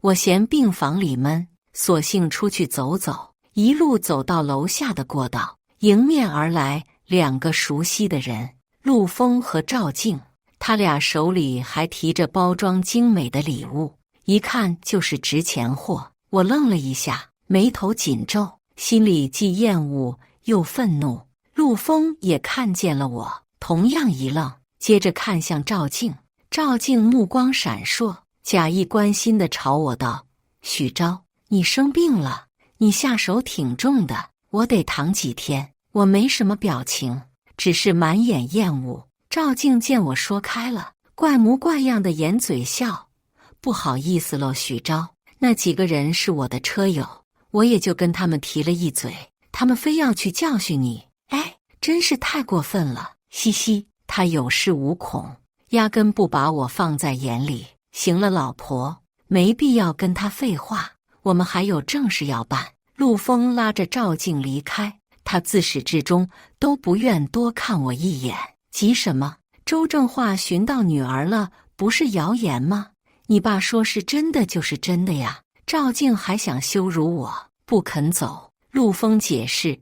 Speaker 1: 我嫌病房里闷，索性出去走走，一路走到楼下的过道，迎面而来2个熟悉的人，陆枫和赵静，他俩手里还提着包装精美的礼物，一看就是值钱货。我愣了一下，眉头紧皱，心里既厌恶又愤怒。陆枫也看见了我，同样一愣，接着看向赵静。赵静目光闪烁，假意关心地朝我道：“许昭，你生病了，你下手挺重的，我得躺几天。”我没什么表情，只是满眼厌恶。赵静见我说开了，怪模怪样的掩嘴笑：“不好意思喽，许昭，那几个人是我的车友，我也就跟他们提了一嘴，他们非要去教训你。哎，真是太过分了，嘻嘻。”他有恃无恐，压根不把我放在眼里。行了，老婆，没必要跟他废话，我们还有正事要办。陆枫拉着赵静离开，他自始至终都不愿多看我一眼。急什么？周正化寻到女儿了，不是谣言吗？你爸说是真的就是真的呀。赵静还想羞辱我，不肯走。陆枫解释，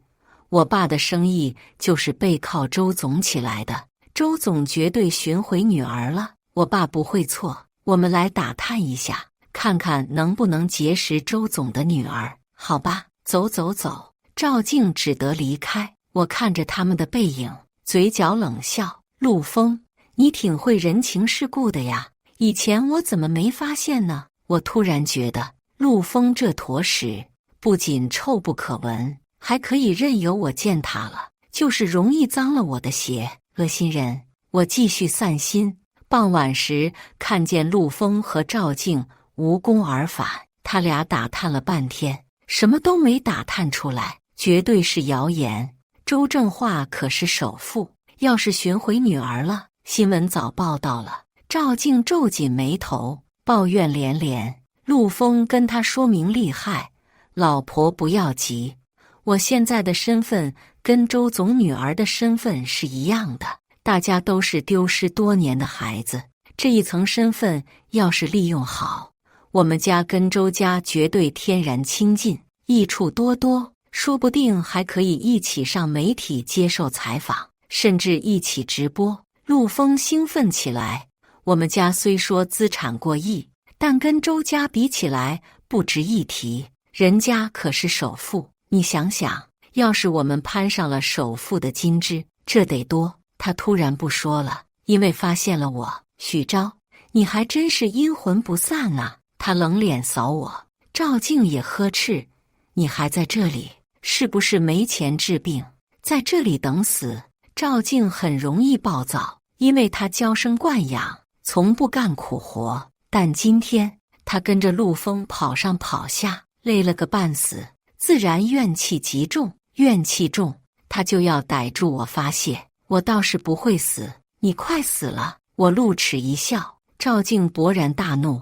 Speaker 1: 我爸的生意就是背靠周总起来的，周总绝对寻回女儿了，我爸不会错。我们来打探一下，看看能不能结识周总的女儿。好吧，走走走。赵静只得离开。我看着他们的背影，嘴角冷笑。陆枫，你挺会人情世故的呀，以前我怎么没发现呢？我突然觉得陆枫这坨屎不仅臭不可闻，还可以任由我践踏了，就是容易脏了我的鞋。恶心人！我继续散心。傍晚时看见陆枫和赵静无功而返，他俩打探了半天，什么都没打探出来，绝对是谣言。周正化可是首富，要是寻回女儿了，新闻早报道了。赵静皱紧眉头，抱怨连连。陆枫跟他说明厉害，老婆不要急，我现在的身份跟周总女儿的身份是一样的，大家都是丢失多年的孩子，这一层身份要是利用好，我们家跟周家绝对天然亲近，益处多多，说不定还可以一起上媒体接受采访，甚至一起直播。陆枫兴奋起来，我们家虽说资产过亿，但跟周家比起来不值一提，人家可是首富。你想想，要是我们攀上了首富的金枝，这得多。他突然不说了，因为发现了我。许昭，你还真是阴魂不散啊。他冷脸扫我。赵静也呵斥，你还在这里，是不是没钱治病，在这里等死？赵静很容易暴躁，因为他娇生惯养，从不干苦活。但今天他跟着陆枫跑上跑下，累了个半死，自然怨气极重。怨气重，他就要逮住我发泄。我倒是不会死，你快死了！我露齿一笑。赵静勃然大怒，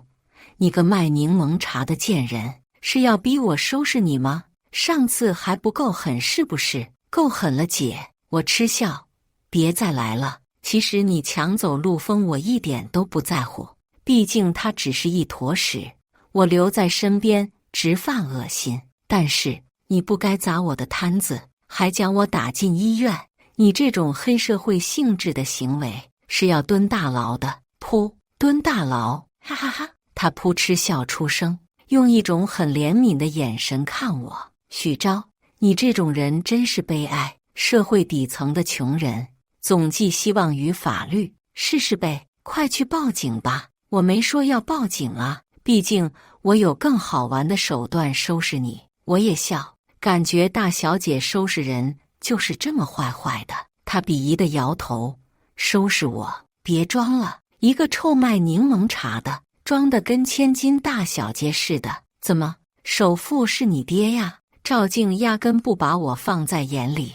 Speaker 1: 你个卖柠檬茶的贱人，是要逼我收拾你吗？上次还不够狠是不是？够狠了姐。我嗤笑，别再来了。其实你抢走陆枫，我一点都不在乎，毕竟他只是一坨屎，我留在身边直犯恶心。但是你不该砸我的摊子，还将我打进医院，你这种黑社会性质的行为是要蹲大牢的。噗，蹲大牢！哈哈哈！他扑哧笑出声，用一种很怜悯的眼神看我。许昭，你这种人真是悲哀，社会底层的穷人总寄希望于法律，试试呗，快去报警吧。我没说要报警啊，毕竟我有更好玩的手段收拾你。我也笑，感觉大小姐收拾人就是这么坏坏的。她鄙夷的摇头，收拾我？别装了，一个臭卖柠檬茶的，装得跟千金大小姐似的。怎么，首富是你爹呀？赵静压根不把我放在眼里。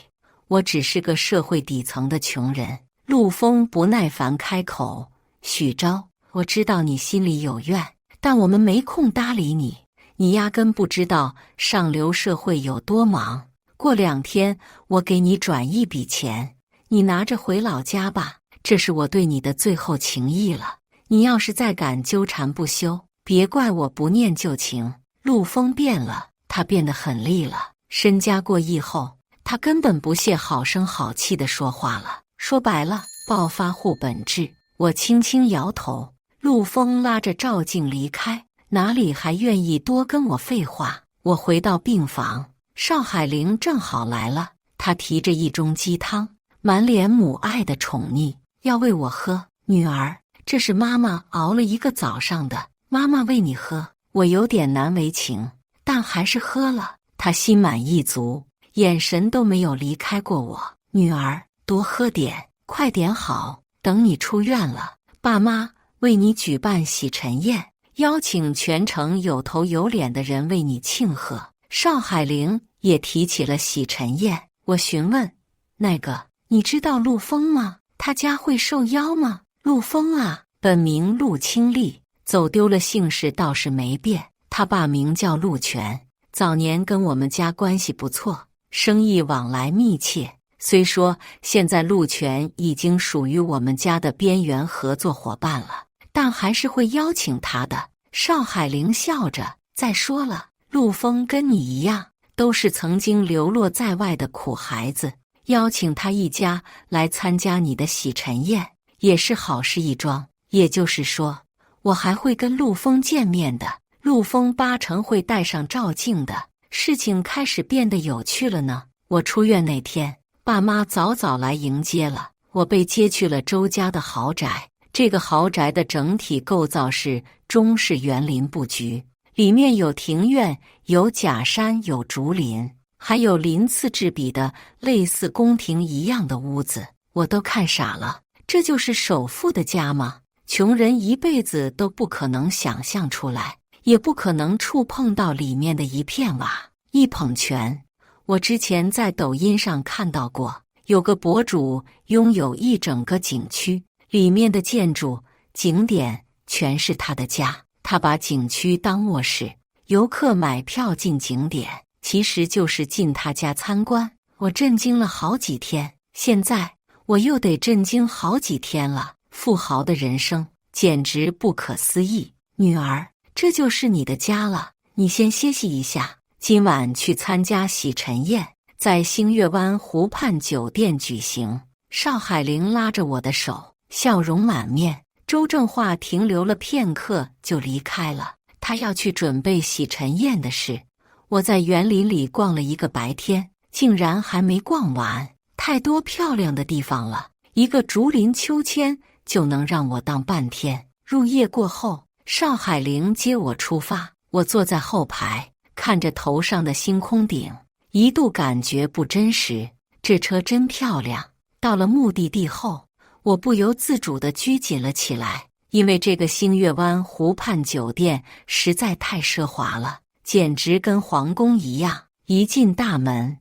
Speaker 1: 我只是个社会底层的穷人。陆枫不耐烦开口：许昭，我知道你心里有怨，但我们没空搭理你。你压根不知道上流社会有多忙。过2天我给你转一笔钱，你拿着回老家吧，这是我对你的最后情谊了。你要是再敢纠缠不休，别怪我不念旧情。陆枫变了，他变得很厉了。身家过亿后，他根本不屑好声好气地说话了。说白了，暴发户本质。我轻轻摇头。陆枫拉着赵静离开，哪里还愿意多跟我废话。我回到病房，邵海玲正好来了，她提着一盅鸡汤，满脸母爱的宠溺，要喂我喝。女儿，这是妈妈熬了一个早上的，妈妈喂你喝。我有点难为情，但还是喝了。她心满意足，眼神都没有离开过我。女儿，多喝点，快点好，等你出院了，爸妈为你举办洗尘宴，邀请全城有头有脸的人为你庆贺。邵海玲也提起了洗尘宴。我询问：那个，你知道陆枫吗？他家会受邀吗？陆枫啊，本名陆清丽，走丢了姓氏倒是没变，他爸名叫陆全，早年跟我们家关系不错，生意往来密切。虽说现在陆全已经属于我们家的边缘合作伙伴了，但还是会邀请他的。邵海玲笑着：再说了，陆枫跟你一样，都是曾经流落在外的苦孩子，邀请他一家来参加你的洗尘宴，也是好事一桩。也就是说，我还会跟陆枫见面的。陆枫8成会带上赵静的。事情开始变得有趣了呢。我出院那天，爸妈早早来迎接了我，被接去了周家的豪宅。这个豪宅的整体构造是中式园林布局，里面有庭院，有假山，有竹林，还有鳞次栉比的类似宫廷一样的屋子。我都看傻了，这就是首富的家吗？穷人一辈子都不可能想象出来，也不可能触碰到里面的一片瓦一捧泉。我之前在抖音上看到过，有个博主拥有一整个景区，里面的建筑、景点全是他的家。他把景区当卧室，游客买票进景点，其实就是进他家参观。我震惊了好几天，现在我又得震惊好几天了。富豪的人生简直不可思议。女儿，这就是你的家了，你先歇息一下，今晚去参加洗尘宴，在星月湾湖畔酒店举行。邵海玲拉着我的手，笑容满面。周正化停留了片刻就离开了，他要去准备洗尘宴的事。我在园林里逛了一个白天，竟然还没逛完，太多漂亮的地方了，一个竹林秋千就能让我荡半天。入夜过后，邵海玲接我出发，我坐在后排，看着头上的星空顶，一度感觉不真实。这车真漂亮。到了目的地后，我不由自主地拘谨了起来，因为这个星月湾湖畔酒店实在太奢华了，简直跟皇宫一样。一进大门，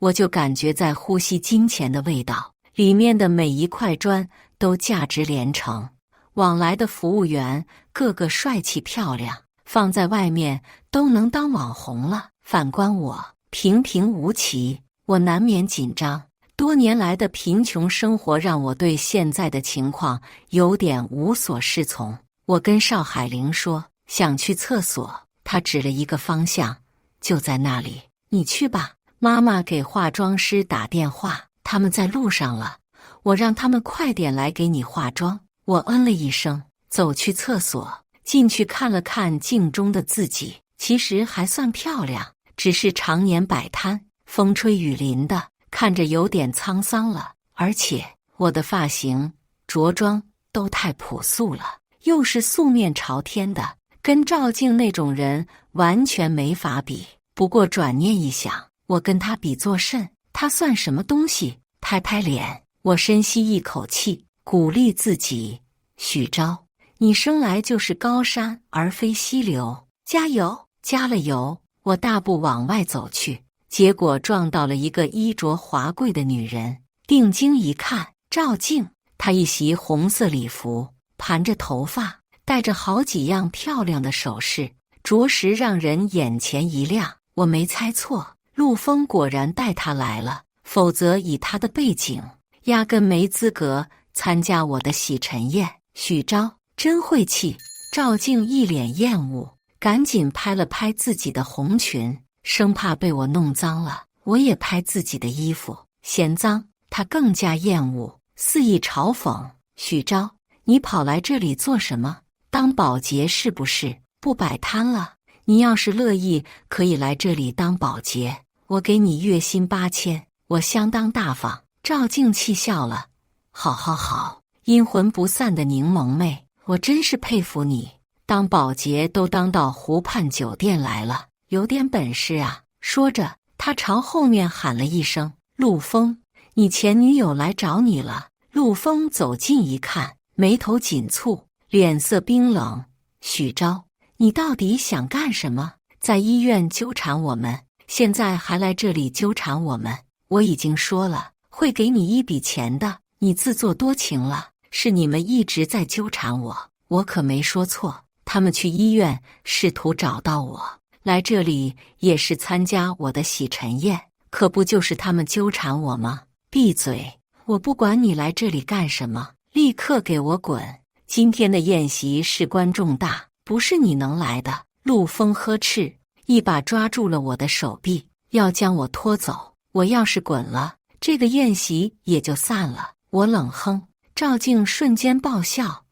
Speaker 1: 我就感觉在呼吸金钱的味道，里面的每一块砖都价值连城。往来的服务员个个帅气漂亮，放在外面都能当网红了。反观我，平平无奇，我难免紧张。多年来的贫穷生活让我对现在的情况有点无所适从。我跟邵海玲说想去厕所，她指了一个方向，就在那里。你去吧，妈妈给化妆师打电话，他们在路上了，我让他们快点来给你化妆。我嗯了一声，走去厕所，进去看了看镜中的自己，其实还算漂亮，只是常年摆摊，风吹雨淋的，看着有点沧桑了。而且我的发型、着装都太朴素了，又是素面朝天的，跟赵静那种人完全没法比。不过转念一想，我跟他比作甚？他算什么东西？拍拍脸，我深吸一口气，鼓励自己：许昭，你生来就是高山而非溪流，加油！加了油，我大步往外走去。结果撞到了一个衣着华贵的女人。定睛一看，赵静，她一袭红色礼服，盘着头发，戴着好几样漂亮的首饰，着实让人眼前一亮。我没猜错，陆枫果然带她来了，否则以她的背景，压根没资格参加我的洗尘宴。许昭真晦气！赵静一脸厌恶，赶紧拍了拍自己的红裙，生怕被我弄脏了。我也拍自己的衣服，嫌脏。她更加厌恶，肆意嘲讽：许昭，你跑来这里做什么？当保洁是不是？不摆摊了？你要是乐意，可以来这里当保洁，我给你月薪8000，我相当大方。赵静气笑了：好好好，阴魂不散的柠檬妹，我真是佩服你，当保洁都当到湖畔酒店来了，有点本事啊。说着，他朝后面喊了一声：陆枫，你前女友来找你了。陆枫走近一看，眉头紧蹙，脸色冰冷：许昭，你到底想干什么？在医院纠缠我们，现在还来这里纠缠我们。我已经说了，会给你一笔钱的，你自作多情了。是你们一直在纠缠我，我可没说错。他们去医院试图找到我，来这里也是参加我的洗尘宴，可不就是他们纠缠我吗？闭嘴！我不管你来这里干什么，立刻给我滚！今天的宴席事关重大，不是你能来的。陆枫呵斥，一把抓住了我的手臂，要将我拖走。我要是滚了，这个宴席也就散了。我冷哼。赵静瞬间爆笑：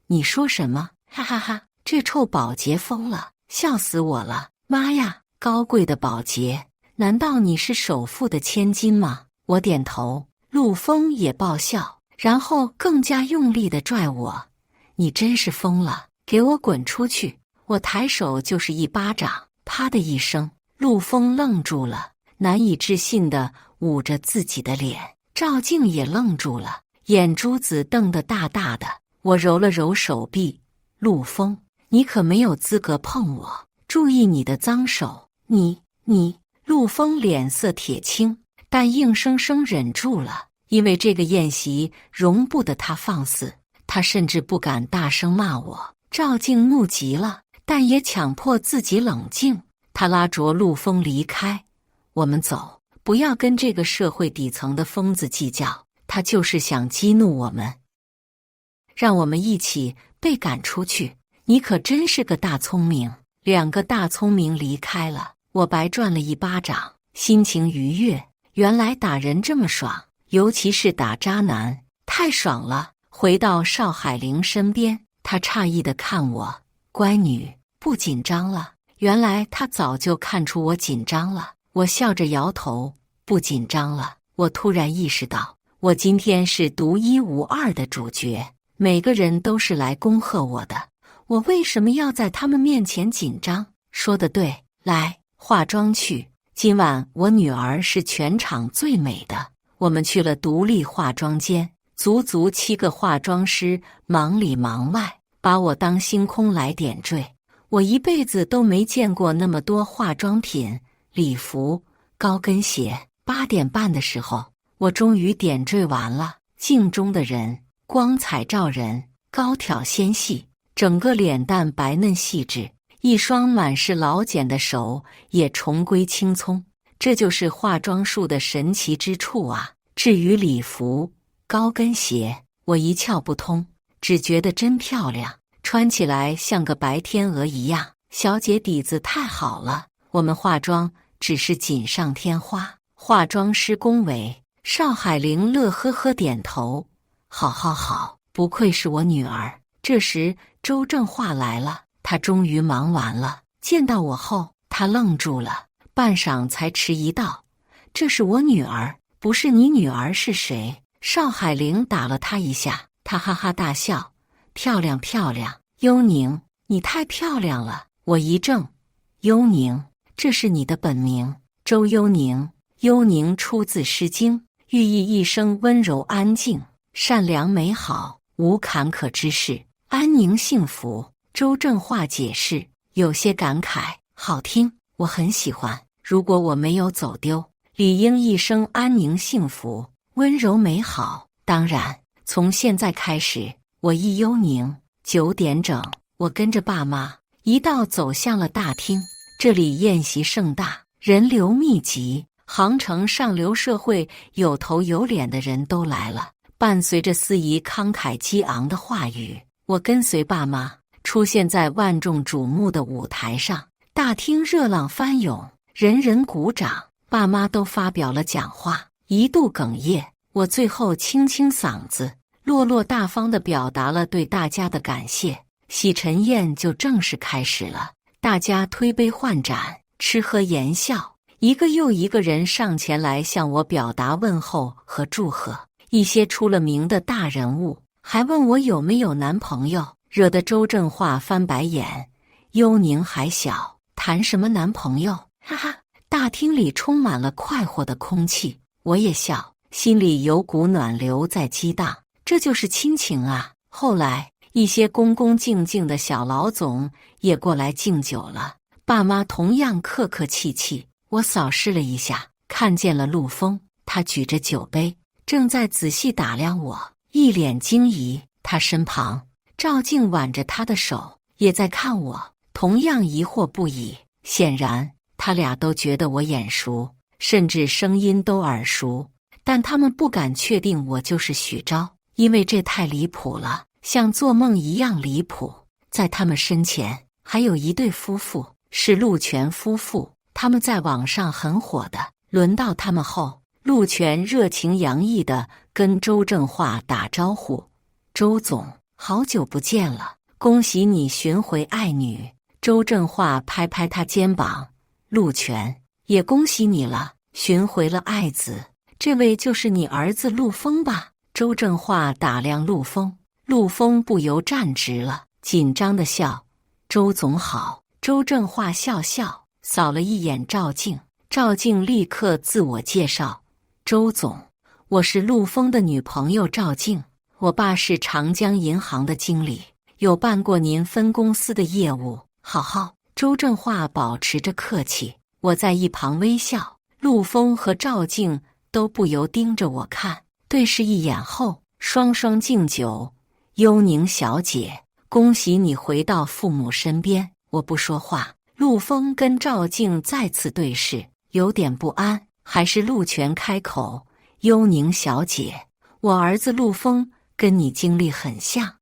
Speaker 1: 你说什么？哈哈哈！这臭保洁疯了，笑死我了！妈呀，高贵的保洁，难道你是首富的千金吗？我点头。陆枫也爆笑，然后更加用力地拽我：你真是疯了，给我滚出去！我抬手就是一巴掌，啪的一声，陆枫愣住了，难以置信地捂着自己的脸。赵静也愣住了，眼珠子瞪得大大的。我揉了揉手臂：陆枫，你可没有资格碰我，注意你的脏手！你……陆枫脸色铁青，但硬生生忍住了，因为这个宴席容不得他放肆。他甚至不敢大声骂我。赵静怒极了，但也强迫自己冷静。他拉着陆枫离开：我们走，不要跟这个社会底层的疯子计较，他就是想激怒我们，让我们一起被赶出去。你可真是个大聪明。2个大聪明离开了，我白赚了一巴掌，心情愉悦。原来打人这么爽，尤其是打渣男，太爽了。回到邵海玲身边，她诧异地看我：乖女，不紧张了？原来她早就看出我紧张了。我笑着摇头：不紧张了。我突然意识到，我今天是独一无二的主角，每个人都是来恭贺我的，我为什么要在他们面前紧张？说得对，来化妆去。今晚我女儿是全场最美的。我们去了独立化妆间，足足7个化妆师忙里忙外，把我当星空来点缀。我一辈子都没见过那么多化妆品、礼服、高跟鞋。8点半的时候，我终于点缀完了。镜中的人光彩照人，高挑纤细，整个脸蛋白嫩细致，一双满是老茧的手也重归青葱。这就是化妆术的神奇之处啊！至于礼服、高跟鞋，我一窍不通，只觉得真漂亮，穿起来像个白天鹅一样。小姐底子太好了，我们化妆只是锦上添花。化妆师恭维。邵海玲乐呵呵点头：好好好，不愧是我女儿。这时周正化来了，他终于忙完了，见到我后，他愣住了，半晌才迟疑道：这是我女儿，不是你女儿是谁？邵海玲打了他一下，他哈哈大笑：漂亮漂亮，幽宁，你太漂亮了。我一怔：幽宁，这是你的本名？周幽宁。幽宁出自《诗经》，寓意一生温柔安静、善良美好，无坎坷之事，安宁幸福。周正化解释，有些感慨，好听，我很喜欢。如果我没有走丢，理应一生安宁幸福，温柔美好。当然，从现在开始，我亦幽宁。9点整，我跟着爸妈一道走向了大厅。这里宴席盛大，人流密集，杭城上流社会有头有脸的人都来了。伴随着司仪慷慨激昂的话语，我跟随爸妈出现在万众瞩目的舞台上。大厅热浪翻涌，人人鼓掌，爸妈都发表了讲话，一度哽咽。我最后清清嗓子，落落大方地表达了对大家的感谢。喜晨宴就正式开始了，大家推杯换盏，吃喝言笑，一个又一个人上前来向我表达问候和祝贺。一些出了名的大人物还问我有没有男朋友，惹得周正化翻白眼。幽宁还小，谈什么男朋友？哈哈！大厅里充满了快活的空气，我也笑，心里有股暖流在激荡。这就是亲情啊！后来，一些恭恭敬敬的小老总也过来敬酒了，爸妈同样客客气气。我扫视了一下，看见了陆枫，他举着酒杯，正在仔细打量我，一脸惊疑。他身旁，赵静挽着他的手，也在看我，同样疑惑不已。显然，他俩都觉得我眼熟，甚至声音都耳熟，但他们不敢确定我就是许昭，因为这太离谱了，像做梦一样离谱。在他们身前，还有一对夫妇，是陆泉夫妇，他们在网上很火的。轮到他们后，陆泉热情洋溢地跟周正化打招呼：“周总，好久不见了，恭喜你寻回爱女。”周正化拍拍他肩膀：“陆泉，也恭喜你了，寻回了爱子。这位就是你儿子陆枫吧？”周正化打量陆枫，陆枫不由站直了，紧张地笑：“周总好。”周正化笑笑，扫了一眼赵静，赵静立刻自我介绍：“周总，我是陆枫的女朋友赵静，我爸是长江银行的经理，有办过您分公司的业务。”好。周正化保持着客气，我在一旁微笑。陆枫和赵静都不由盯着我看，对视一眼后，双双敬酒：“幽宁小姐，恭喜你回到父母身边。”我不说话。陆枫跟赵静再次对视，有点不安，还是陆泉开口：“幽宁小姐，我儿子陆枫跟你经历很像，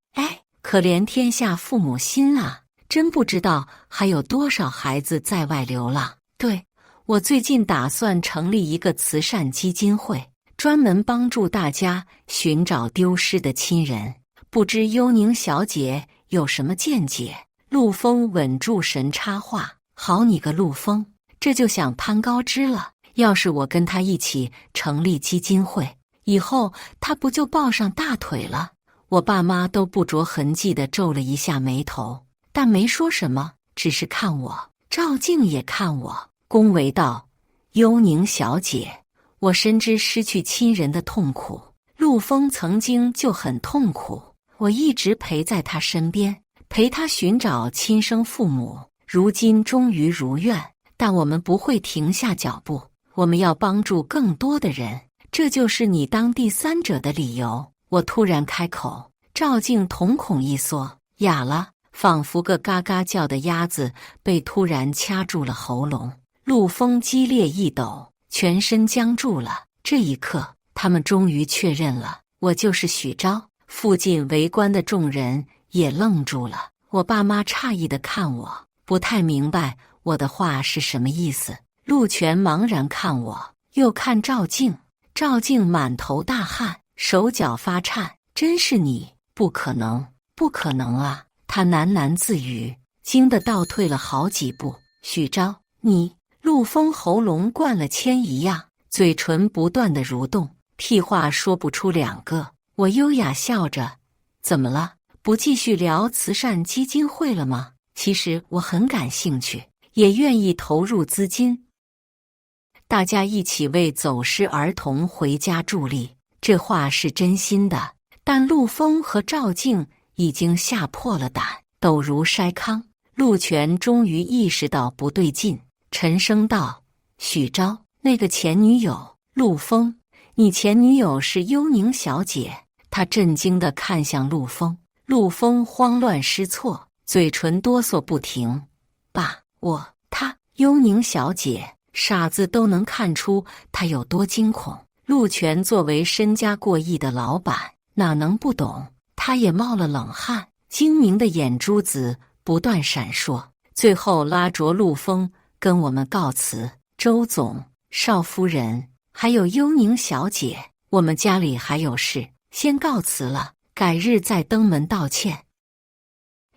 Speaker 1: 可怜天下父母心啊，真不知道还有多少孩子在外流浪。对，我最近打算成立一个慈善基金会，专门帮助大家寻找丢失的亲人，不知幽宁小姐有什么见解？”陆枫稳住神插话：“好你个陆枫，这就想攀高枝了。要是我跟他一起成立基金会，以后他不就抱上大腿了？”我爸妈都不着痕迹地皱了一下眉头，但没说什么，只是看我。赵静也看我，恭维道：“幽宁小姐，我深知失去亲人的痛苦，陆枫曾经就很痛苦，我一直陪在他身边，陪他寻找亲生父母，如今终于如愿，但我们不会停下脚步，我们要帮助更多的人，这就是你当第三者的理由。”我突然开口，赵静瞳孔一缩，哑了，仿佛个嘎嘎叫的鸭子被突然掐住了喉咙。陆枫激烈一抖，全身僵住了。这一刻，他们终于确认了，我就是许昭。附近围观的众人也愣住了，我爸妈诧异地看我，不太明白我的话是什么意思。陆泉茫然看我，又看赵静，赵静满头大汗，手脚发颤：“真是你？不可能，不可能啊！”他喃喃自语，惊得倒退了好几步。“许昭，你……”陆枫喉咙灌了铅一样，嘴唇不断地蠕动，屁话说不出两个。我优雅笑着：“怎么了？不继续聊慈善基金会了吗？其实我很感兴趣，也愿意投入资金，大家一起为走失儿童回家助力。”这话是真心的，但陆枫和赵静已经吓破了胆，抖如筛糠。陆泉终于意识到不对劲，沉声道：“许昭，那个前女友。陆枫，你前女友是幽宁小姐。他震惊地看向陆枫，陆枫慌乱失措，嘴唇哆嗦不停。爸，她，幽宁小姐，傻子都能看出她有多惊恐。陆全作为身家过亿的老板，哪能不懂？他也冒了冷汗，精明的眼珠子不断闪烁，最后拉着陆枫跟我们告辞。周总、邵夫人，还有幽宁小姐，我们家里还有事，先告辞了，改日再登门道歉。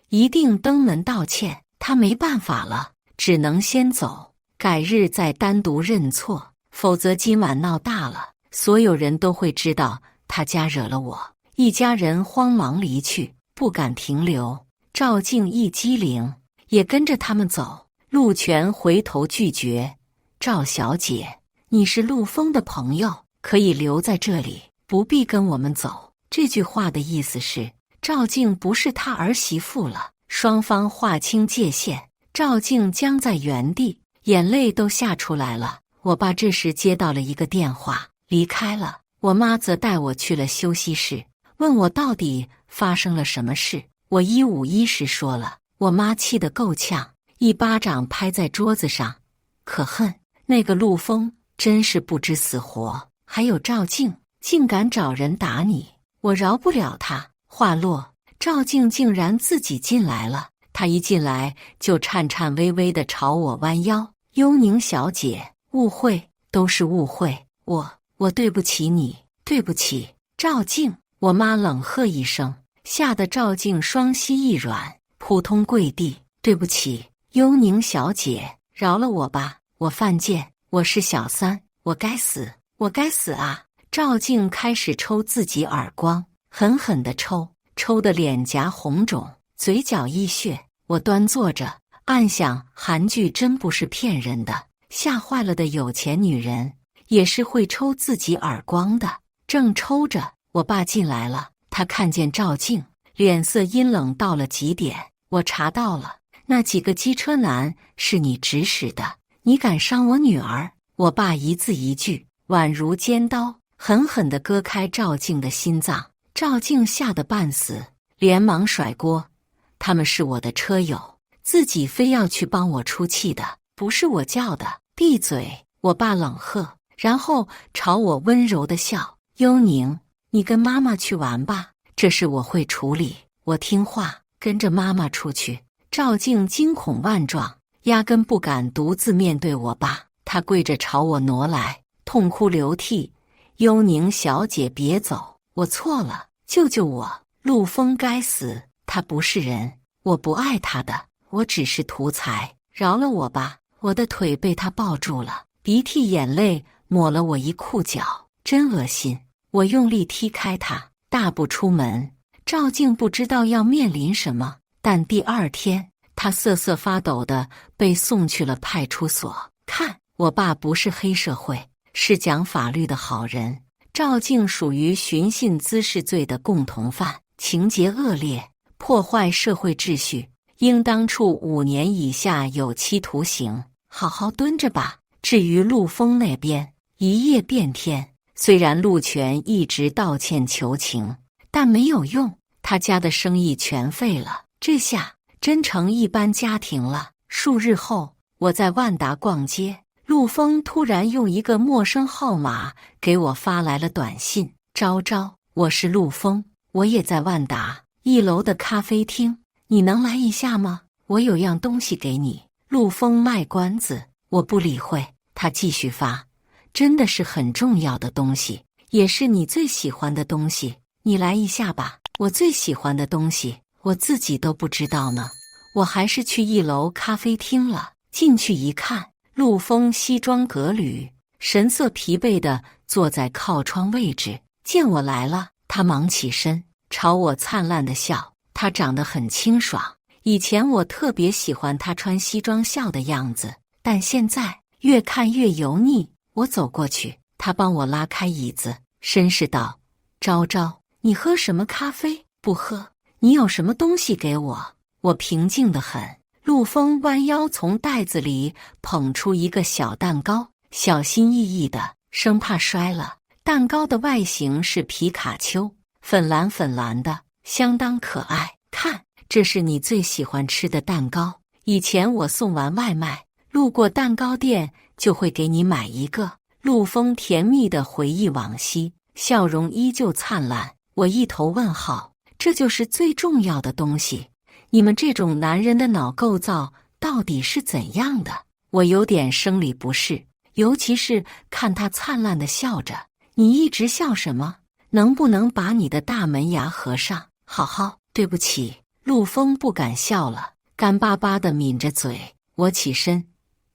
Speaker 1: 一定登门道歉，他没办法了，只能先走，改日再单独认错，否则今晚闹大了，所有人都会知道他家惹了我。一家人慌忙离去，不敢停留。赵静一机灵，也跟着他们走。陆全回头拒绝：“赵小姐，你是陆枫的朋友，可以留在这里，不必跟我们走。”这句话的意思是，赵静不是他儿媳妇了，双方划清界限。赵静僵在原地，眼泪都吓出来了。我爸这时接到了一个电话，离开了。我妈则带我去了休息室，问我到底发生了什么事。我一五一十说了。我妈气得够呛，一巴掌拍在桌子上，可恨那个陆枫真是不知死活，还有赵静，竟敢找人打你，我饶不了他。话落，赵静竟然自己进来了。她一进来就颤颤巍巍地朝我弯腰：“幽宁小姐，误会，都是误会，我对不起你，对不起。”赵静，我妈冷喝一声，吓得赵静双膝一软，扑通跪地：“对不起，幽宁小姐，饶了我吧，我犯贱，我是小三，我该死，我该死啊！”赵静开始抽自己耳光，狠狠地抽得脸颊红肿，嘴角溢血。我端坐着，暗想韩剧真不是骗人的，吓坏了的有钱女人也是会抽自己耳光的。正抽着，我爸进来了，他看见赵静，脸色阴冷到了极点。我查到了，那几个机车男是你指使的，你敢伤我女儿？我爸一字一句，宛如尖刀，狠狠地割开赵静的心脏。赵静吓得半死，连忙甩锅：“他们是我的车友，自己非要去帮我出气的，不是我叫的，闭嘴！”我爸冷喝，然后朝我温柔地笑：“幽宁，你跟妈妈去玩吧，这事我会处理，我听话，跟着妈妈出去。”赵静惊恐万状，压根不敢独自面对我爸，她跪着朝我挪来，痛哭流涕：“幽宁小姐别走，我错了，救救我！陆枫该死，他不是人，我不爱他的，我只是图财，饶了我吧！”我的腿被他抱住了，鼻涕眼泪抹了我一裤脚，真恶心。我用力踢开他，大步出门。赵静不知道要面临什么，但第二天他瑟瑟发抖地被送去了派出所。看，我爸不是黑社会，是讲法律的好人。赵静属于寻衅滋事罪的共同犯，情节恶劣，破坏社会秩序，应当处5年以下有期徒刑，好好蹲着吧。至于陆枫那边，一夜变天。虽然陆全一直道歉求情，但没有用，他家的生意全废了，这下真成一般家庭了。数日后，我在万达逛街，陆枫突然用一个陌生号码给我发来了短信：“昭昭，我是陆枫，我也在万达1楼的咖啡厅，你能来一下吗？我有样东西给你。”陆枫卖关子，我不理会，他继续发：“真的是很重要的东西，也是你最喜欢的东西，你来一下吧。”我最喜欢的东西，我自己都不知道呢。我还是去1楼咖啡厅了。进去一看，陆枫西装革履，神色疲惫地坐在靠窗位置。见我来了，他忙起身，朝我灿烂地笑。他长得很清爽，以前我特别喜欢他穿西装笑的样子，但现在越看越油腻。我走过去，他帮我拉开椅子，绅士道：“昭昭，你喝什么咖啡？不喝。你有什么东西给我？”我平静得很。陆枫弯腰从袋子里捧出一个小蛋糕，小心翼翼的，生怕摔了。蛋糕的外形是皮卡丘，粉蓝粉蓝的，相当可爱。看，这是你最喜欢吃的蛋糕。以前我送完外卖，路过蛋糕店就会给你买一个。陆枫甜蜜地回忆往昔，笑容依旧灿烂。我一头问号，这就是最重要的东西。你们这种男人的脑构造到底是怎样的？我有点生理不适，尤其是看他灿烂地笑着。你一直笑什么？能不能把你的大门牙合上？好好，对不起。陆枫不敢笑了，干巴巴地抿着嘴。我起身，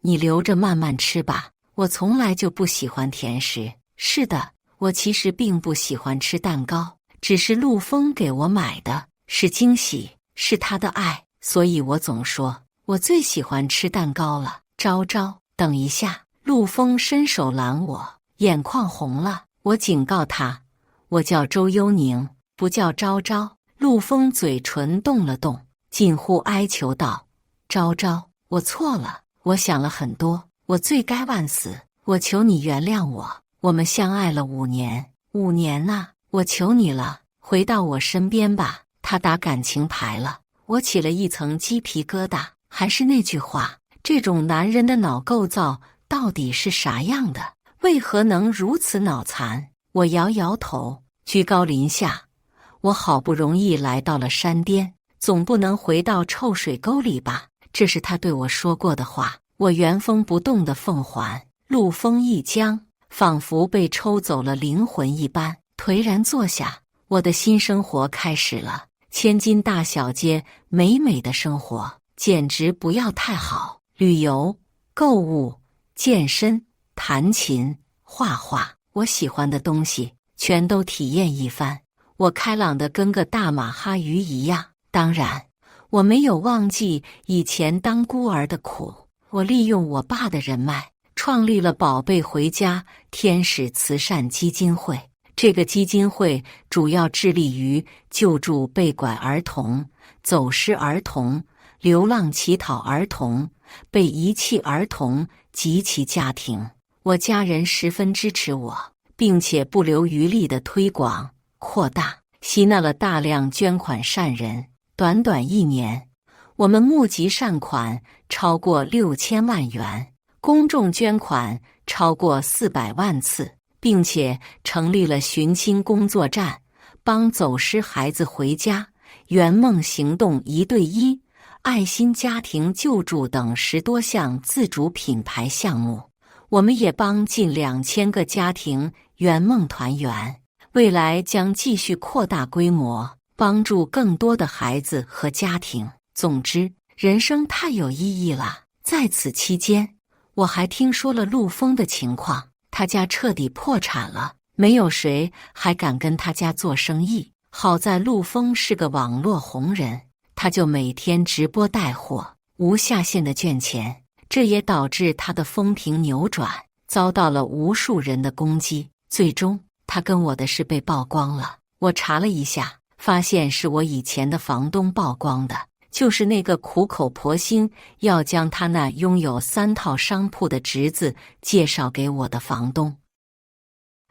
Speaker 1: 你留着慢慢吃吧。我从来就不喜欢甜食。是的，我其实并不喜欢吃蛋糕，只是陆枫给我买的，是惊喜，是他的爱，所以我总说我最喜欢吃蛋糕了。昭昭，等一下！陆枫伸手拦我，眼眶红了。我警告他，我叫周幽宁，不叫昭昭。陆枫嘴唇动了动，近乎哀求道：昭昭，我错了，我想了很多，我罪该万死，我求你原谅我。我们相爱了5年，5年呐，我求你了，回到我身边吧。他打感情牌了，我起了一层鸡皮疙瘩。还是那句话，这种男人的脑构造到底是啥样的？为何能如此脑残？我摇摇头，居高临下。我好不容易来到了山巅，总不能回到臭水沟里吧？这是他对我说过的话。我原封不动的奉还。陆枫一僵，仿佛被抽走了灵魂一般，颓然坐下。我的新生活开始了，千金大小街美美的生活，简直不要太好。旅游、购物、健身、弹琴、画画，我喜欢的东西全都体验一番。我开朗的跟个大马哈鱼一样。当然，我没有忘记以前当孤儿的苦。我利用我爸的人脉，创立了宝贝回家天使慈善基金会。这个基金会主要致力于救助被拐儿童、走失儿童、流浪乞讨儿童、被遗弃儿童及其家庭。我家人十分支持我，并且不留余力地推广、扩大，吸纳了大量捐款善人。短短1年，我们募集善款超过6000万元，公众捐款超过400万次，并且成立了寻亲工作站，帮走失孩子回家、圆梦行动1对1、爱心家庭救助等10多项自主品牌项目。我们也帮近2000个家庭圆梦团圆，未来将继续扩大规模，帮助更多的孩子和家庭。总之，人生太有意义了。在此期间，我还听说了陆枫的情况，他家彻底破产了，没有谁还敢跟他家做生意。好在陆枫是个网络红人，他就每天直播带货，无下限的捐钱，这也导致他的风评扭转，遭到了无数人的攻击。最终，他跟我的事被曝光了。我查了一下，发现是我以前的房东曝光的，就是那个苦口婆心要将他那拥有3套商铺的侄子介绍给我的房东。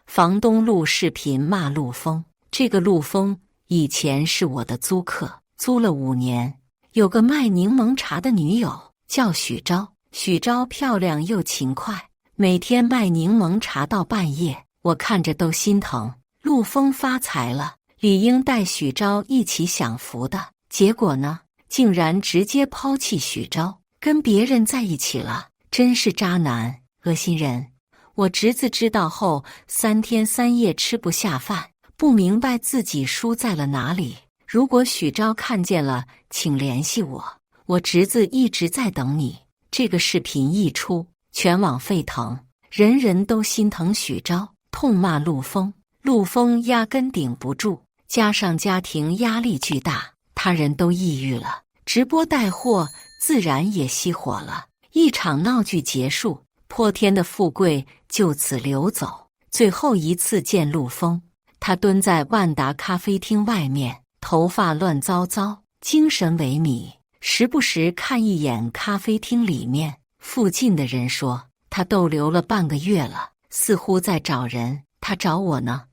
Speaker 1: 房东录视频骂陆枫，这个陆枫以前是我的租客，租了5年。有个卖柠檬茶的女友叫许昭，许昭漂亮又勤快，每天卖柠檬茶到半夜，我看着都心疼。陆枫发财了，理应带许昭一起享福的，结果呢，竟然直接抛弃许昭，跟别人在一起了，真是渣男，恶心人。我侄子知道后，3天3夜吃不下饭，不明白自己输在了哪里。如果许昭看见了，请联系我，我侄子一直在等你。这个视频一出，全网沸腾，人人都心疼许昭，痛骂陆枫。陆枫压根顶不住，加上家庭压力巨大，他人都抑郁了，直播带货自然也熄火了。一场闹剧结束，泼天的富贵就此流走。最后一次见陆枫，他蹲在万达咖啡厅外面，头发乱糟糟，精神萎靡，时不时看一眼咖啡厅里面。附近的人说，他逗留了半个月了，似乎在找人。他找我呢。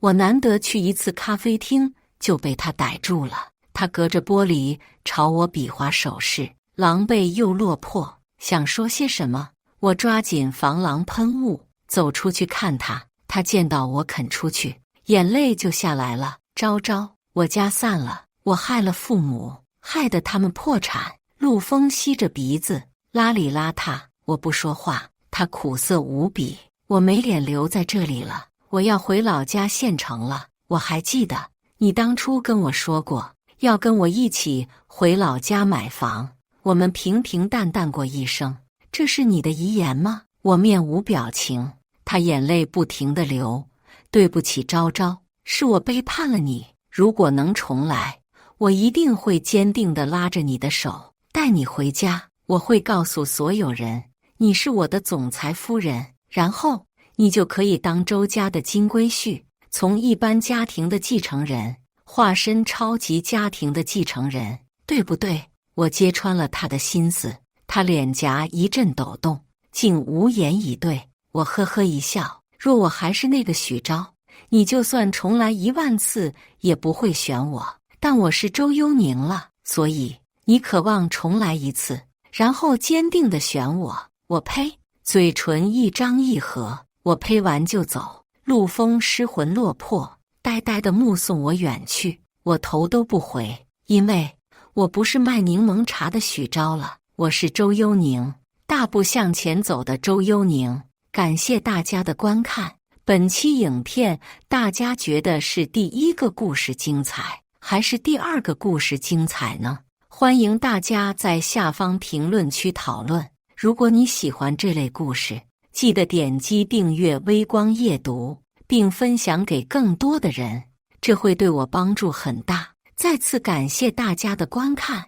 Speaker 1: 我难得去一次咖啡厅，就被他逮住了。他隔着玻璃朝我比划手势，狼狈又落魄，想说些什么。我抓紧防狼喷雾，走出去看他。他见到我肯出去，眼泪就下来了。昭昭，我家散了，我害了父母，害得他们破产。陆丰吸着鼻子，邋里邋遢。我不说话，他苦涩无比。我没脸留在这里了，我要回老家县城了。我还记得你当初跟我说过，要跟我一起回老家买房，我们平平淡淡过一生。这是你的遗言吗？我面无表情，他眼泪不停地流。对不起，昭昭，是我背叛了你。如果能重来，我一定会坚定地拉着你的手，带你回家。我会告诉所有人，你是我的总裁夫人，然后你就可以当周家的金龟婿，从一般家庭的继承人化身超级家庭的继承人，对不对？我揭穿了他的心思，他脸颊一阵抖动，竟无言以对。我呵呵一笑，若我还是那个许昭，你就算重来10000次也不会选我。但我是周幽宁了，所以你渴望重来一次，然后坚定地选我。我呸！嘴唇一张一合，我呸完就走。陆丰失魂落魄，呆呆地目送我远去。我头都不回，因为我不是卖柠檬茶的许昭了，我是周幽宁，大步向前走的周幽宁。感谢大家的观看。本期影片大家觉得是第一个故事精彩，还是第二个故事精彩呢？欢迎大家在下方评论区讨论。如果你喜欢这类故事，记得点击订阅微光夜读，并分享给更多的人，这会对我帮助很大。再次感谢大家的观看。